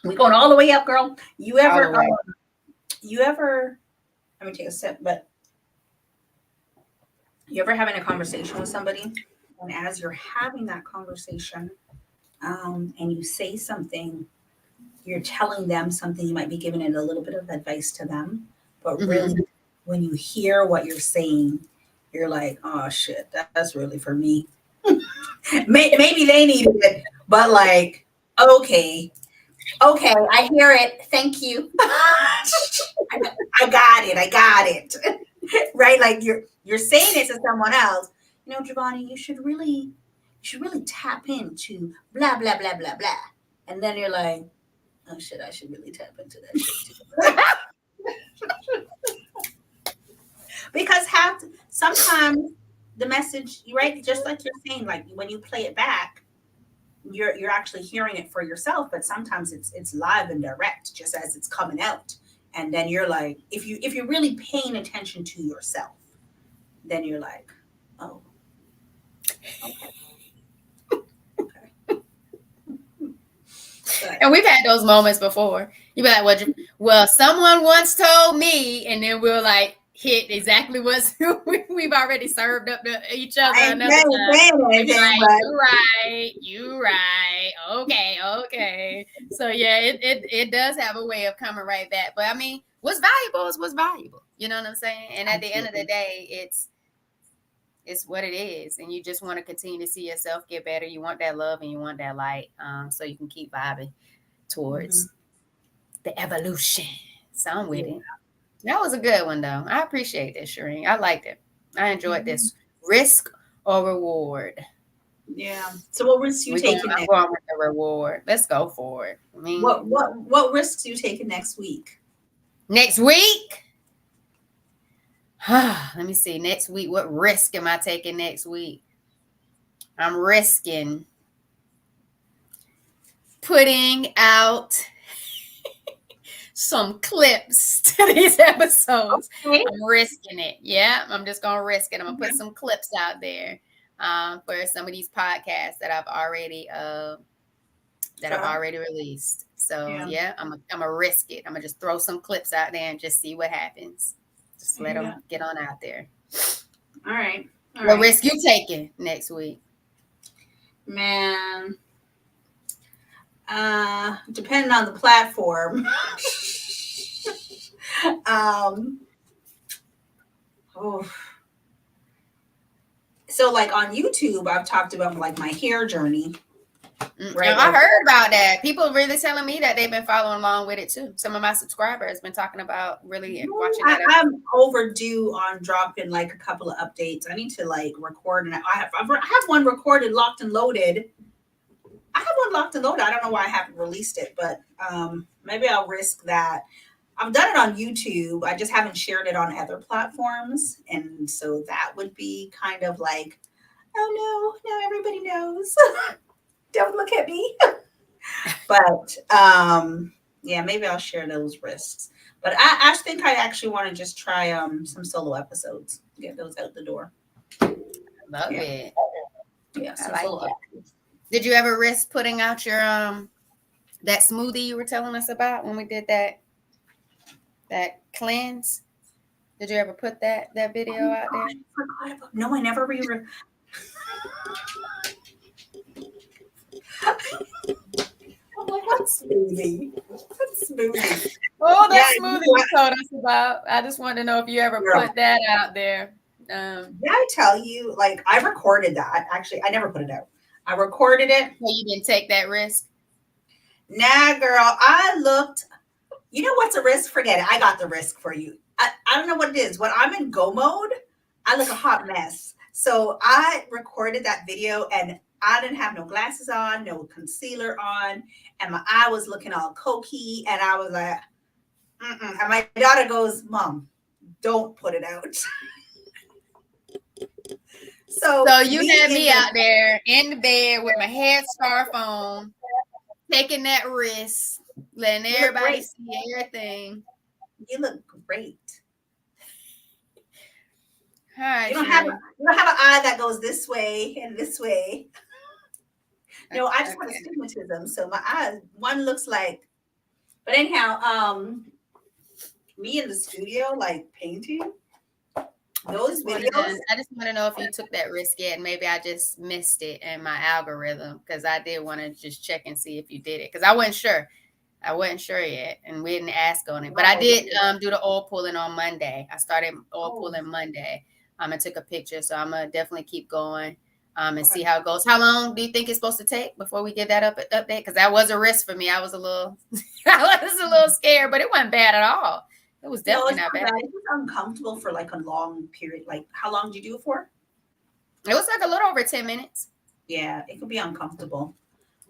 we going all the way up, girl. All the way. You ever let me take a sip, but you ever having a conversation with somebody, and as you're having that conversation, and you say something, you're telling them something, you might be giving it a little bit of advice to them, but Mhm. really, when you hear what you're saying, you're like, oh shit, that's really for me. Maybe they needed it, but like, okay, okay, I hear it. Thank you. I got it. I got it. Right? Like you're saying it to someone else. You know, Giovanni, you should really tap into blah blah blah blah blah. And then you're like, oh shit, I should really tap into that shit too. Because sometimes the message, right, just like you're saying, like when you play it back, you're actually hearing it for yourself, but sometimes it's live and direct just as it's coming out. And then you're like, if you're really paying attention to yourself, then you're like, oh, okay, okay. But And we've had those moments before. You be like, well, someone once told me, and then we'll like hit exactly what we've already served up to each other I ain't another time. saying And be anything, like, but you right, okay, okay. So yeah, it does have a way of coming right back. But I mean, what's valuable is what's valuable. You know what I'm saying? And at the end of the absolutely. day, it's what it is, and you just want to continue to see yourself get better. You want that love and you want that light, so you can keep vibing Mhm. towards the evolution. So I'm with Yeah. it. That was a good one, though. I appreciate this, Shireen. I liked it. I enjoyed Mhm. this. Risk or reward? Yeah. So what risks you We going? taking I'm next? going with the reward. Let's go for it. I mean, What risks you taking next week? next week. Let me see. Next week, what risk am I taking next week? I'm risking putting out some clips to these episodes. Okay. I'm risking it. Yeah, I'm just gonna risk it. I'm gonna put Okay. some clips out there for some of these podcasts that I've Okay. already released. So Yeah. yeah, I'm gonna risk it. I'm gonna just throw some clips out there and just see what happens. Just There let you go. them get on out there. All right. All What right. risk you taking next week? Man, depending on the platform. um, oh. So like on YouTube, I've talked about like my hair journey, right? I Like heard about that. People really telling me that they've been following along with it too. Some of my subscribers been talking about really watching that episode. I'm overdue on dropping like a couple of updates. I need to like record, and I have one recorded, locked and loaded. I have one locked and loaded. I don't know why I haven't released it, but maybe I'll risk that. I've done it on YouTube. I just haven't shared it on other platforms, and so that would be kind of like Oh no, now everybody knows. Don't look at me. But yeah, maybe I'll share those risks. But I think I actually want to just try some solo episodes. Get those out the door. Love Yeah. it. Yeah, I some like solo it. episodes. Did you ever risk putting out your that smoothie you were telling us about when we did that cleanse? Did you ever put that Oh video my out there? gosh, I forgot about. No, I never I'm like, what smoothie? What smoothie? Oh, Yeah, that smoothie you told us about. I just wanted to know if you ever girl. put that out there. Did I tell you? Like, I recorded that. Actually, I never put it out. I recorded it. So you didn't take that risk? Nah, girl. I looked. You know what's a risk? Forget it. I got the risk for you. I don't know what it is. When I'm in go mode, I look a hot mess. So I recorded that video and I didn't have no glasses on, no concealer on, and my eye was looking all cokey. And I was like, mm-mm. And my daughter goes, Mom, don't put it out. So you had me out there in the bed with my headscarf on, taking that risk, letting everybody see everything. You look great. All right, you don't have an eye that goes this way and this way. No, I just have astigmatism, so my eye one looks like. But anyhow, me in the studio, like painting. Those videos. I just want to know if you took that risk yet, and maybe I just missed it in my algorithm because I did want to just check and see if you did it because I wasn't sure. I wasn't sure yet, and we didn't ask on it. But I did do the oil pulling on Monday. I started oil pulling Monday. I took a picture, so I'm gonna definitely keep going and see how it goes. How long do you think it's supposed to take before we get that update? Because that was a risk for me. I was a little, I was a little scared, but it wasn't bad at all. It was definitely not bad. It was uncomfortable for like a long period. Like, how long did you do it for? It was like a little over 10 minutes. Yeah, it could be uncomfortable.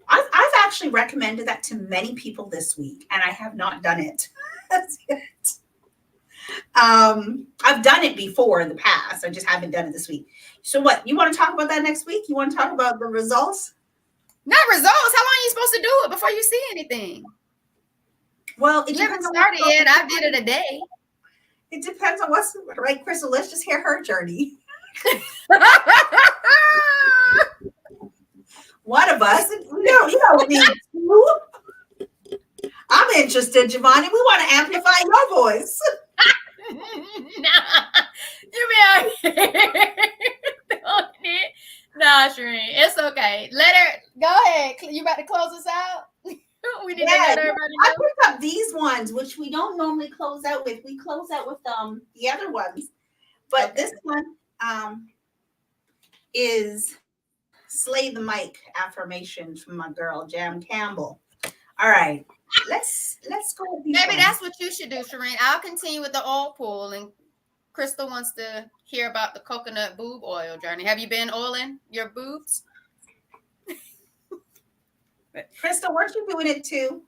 I've actually recommended that to many people this week, and I have not done it. That's it. I've done it before in the past. I just haven't done it this week. So what? You want to talk about that next week? You want to talk about the results? Not results. How long are you supposed to do it before you see anything? Well, you haven't started yet. I did it a day. It depends on what's right, Crystal. Let's just hear her journey. One of us. No, you don't need two. I'm interested, Giovanni. We want to amplify your voice. Nah, you be out here. Nah, Shereen, it's okay. Let her go ahead. You about to close us out? We need to let everybody know. I picked up these ones, which we don't normally close out with. We close out with the other ones, but this one is "Slay the Mic" affirmations from my girl Jam Campbell. All right, let's go with these. Maybe that's what you should do, Shereen. I'll continue with the oil pull, and Crystal wants to hear about the coconut boob oil journey. Have you been oiling your boobs? Crystal, weren't you doing it too?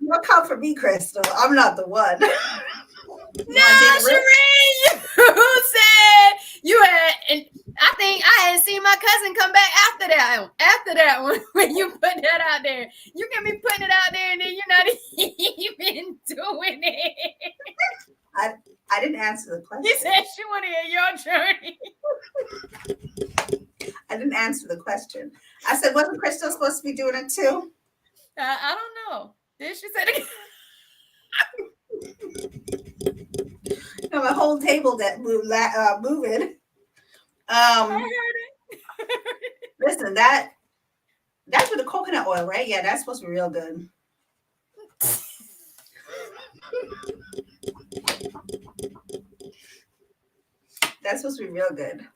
Don't come for me, Crystal. I'm not the one. No, Shereen, you said you had, and I think I had seen my cousin come back after that one when you put that out there. You can be putting it out there and then you're not even doing it. I didn't answer the question. You said she want to hear your journey. I didn't answer the question. I said, wasn't Crystal supposed to be doing it too? I don't know. Did she say it again? No, my whole table that moving. I heard it. Listen, that's with the coconut oil, right? Yeah, that's supposed to be real good. That's supposed to be real good.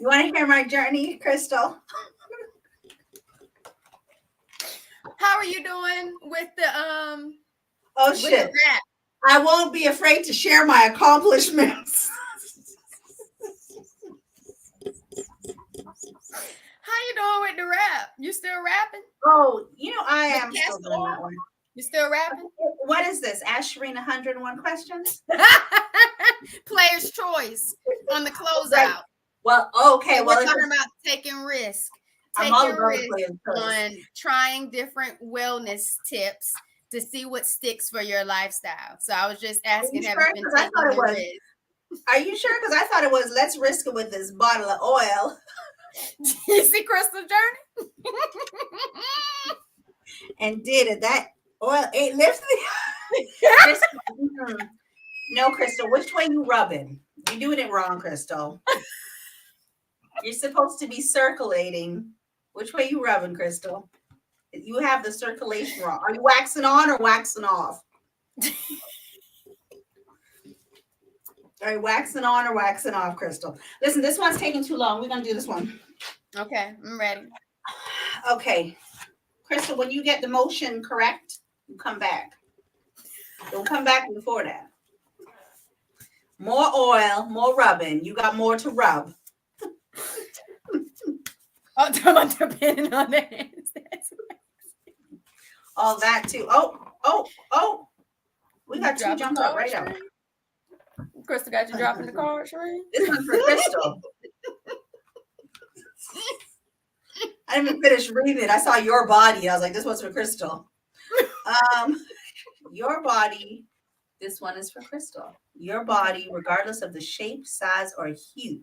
You want to hear my journey, Crystal? How are you doing with the Oh shit! I won't be afraid to share my accomplishments. you doing with the rap? You still rapping? Oh, I With am still castor doing oil? that one. You still rapping? What is this? Ask Shireen 101 questions? Player's choice on the Right. closeout. Well, okay. So Well, we're talking about taking risk. I'm all Taking about risk playing choice. on trying different wellness tips to see what sticks for your lifestyle. So I was just asking, have you been Because I taking thought it the was. risk? Are you sure? Because I thought it was, let's risk it with this bottle of oil. You see Crystal Journey? And did it. That oil ain't lifting. No, Crystal. Which way you rubbing? You're doing it wrong, Crystal. You're supposed to be circulating. Which way you rubbing, Crystal? You have the circulation wrong. Are you waxing on or waxing off? Are you waxing on or waxing off, Crystal? Listen, this one's taking too long. We're going to do this one. Okay, I'm ready. Okay. Crystal, when you get the motion correct, you come back. Don't come back before that. More oil, more rubbing. You got more to rub. Oh, I'm depending on the hands. All that too. Oh. We got two jumped up right out. Crystal got you dropping the card, Shereen? This one's for Crystal. I didn't even finish reading it. I saw your body. I was like, this one's for Crystal. Your body. This one is for Crystal. Your body, regardless of the shape, size, or hue,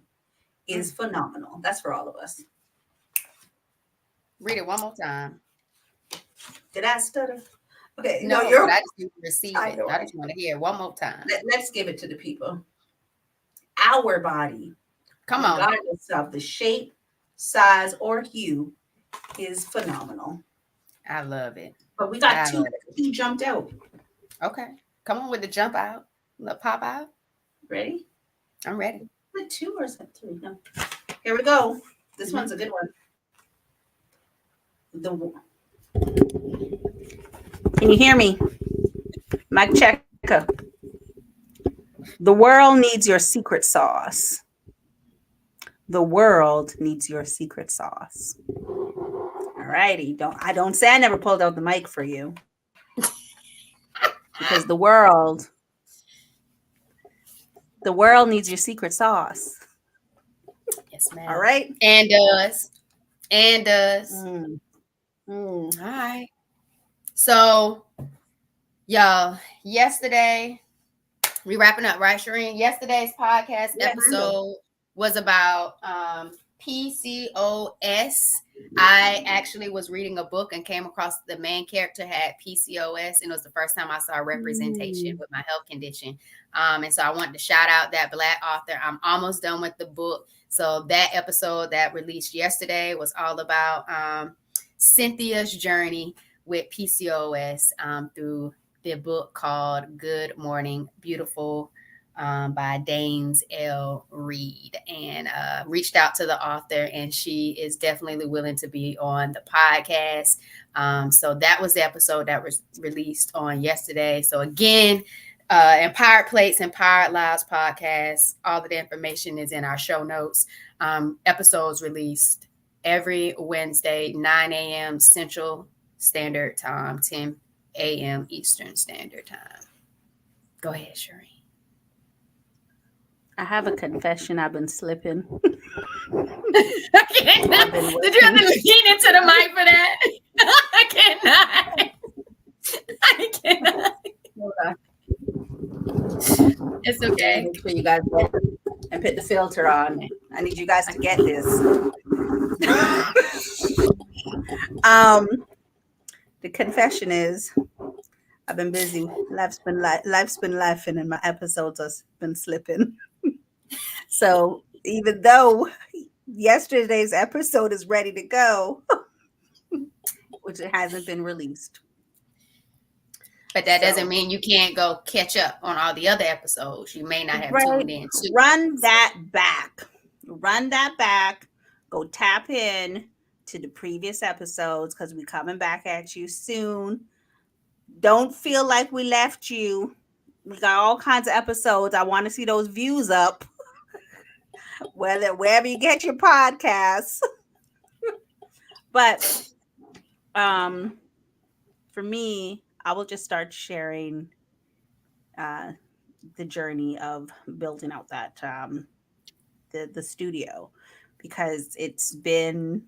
is phenomenal. That's for all of us. Read it one more time. Did I stutter? Okay. No, you're. I just need to receive it. I just want to hear it one more time. Let's give it to the people. Our body, come on, regardless of the shape, size, or hue, is phenomenal. I love it. But we got two jumped out. Okay. Come on with the jump out. The pop out. Ready? I'm ready. Is it 2 or is it 3? No. Here we go. This one's a good one. Can you hear me? Mic checker. The world needs your secret sauce. The world needs your secret sauce. All righty. I don't say I never pulled out the mic for you. Because the world needs your secret sauce. Yes, ma'am. All right. And does. All right. So, y'all, yesterday, we wrapping up, right, Shereen? Yesterday's podcast episode was about PCOS. I actually was reading a book and came across the main character had PCOS, and it was the first time I saw representation with my health condition. And so I wanted to shout out that Black author. I'm almost done with the book. So that episode that released yesterday was all about Cynthia's journey with PCOS through the book called Good Morning Beautiful by Danes L. Reed, and reached out to the author, and she is definitely willing to be on the podcast. So that was the episode that was released on yesterday. So again, Empowered Plates, Empowered Lives podcast, all of the information is in our show notes. Episodes released every Wednesday, 9 a.m. Central Standard Time, 10 a.m. Eastern Standard Time. Go ahead, Shereen. I have a confession. I've been slipping. Did you have to lean into the mic for that? I cannot. It's okay. Make sure you guys get it and put the filter on. I need you guys to get this. The confession is, I've been busy. Life's been laughing, and my episodes have been slipping. So even though yesterday's episode is ready to go, which it hasn't been released. But that doesn't mean you can't go catch up on all the other episodes. You may not have tuned in. Run that back. Go tap in to the previous episodes because we're coming back at you soon. Don't feel like we left you. We got all kinds of episodes. I want to see those views up. Wherever you get your podcasts. But for me, I will just start sharing the journey of building out that the studio, because it's been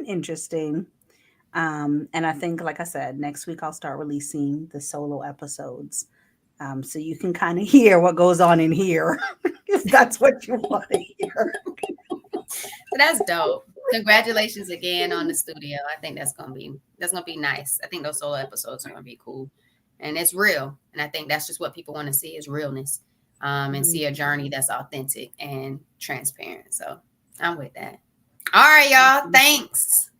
interesting. And I think, like I said, next week I'll start releasing the solo episodes. So you can kind of hear what goes on in here if that's what you want to hear. So that's dope. Congratulations again on the studio. I think that's gonna be nice. I think those solo episodes are gonna be cool, and it's real. And I think that's just what people want to see is realness, and see a journey that's authentic and transparent. So I'm with that. All right, y'all. Thanks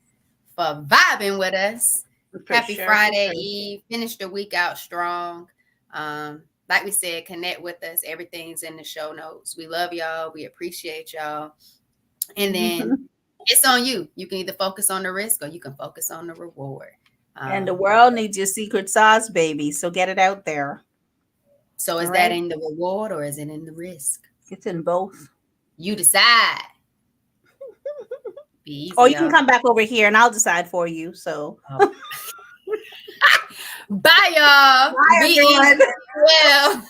for vibing with us. For Happy sure, for Friday sure. Eve. Finish the week out strong. Like we said, connect with us. Everything's in the show notes. We love y'all. We appreciate y'all. And then Mhm. it's on you. You can either focus on the risk or you can focus on the reward. And the Um, world needs your secret sauce, baby. So get it out there. so All is that right. in the reward or is it in the risk? It's in both. You decide. Be easy, Or you can y'all. come back over here and I'll decide for you. So Oh. Bye, y'all. bye, Be easy. everyone. Well.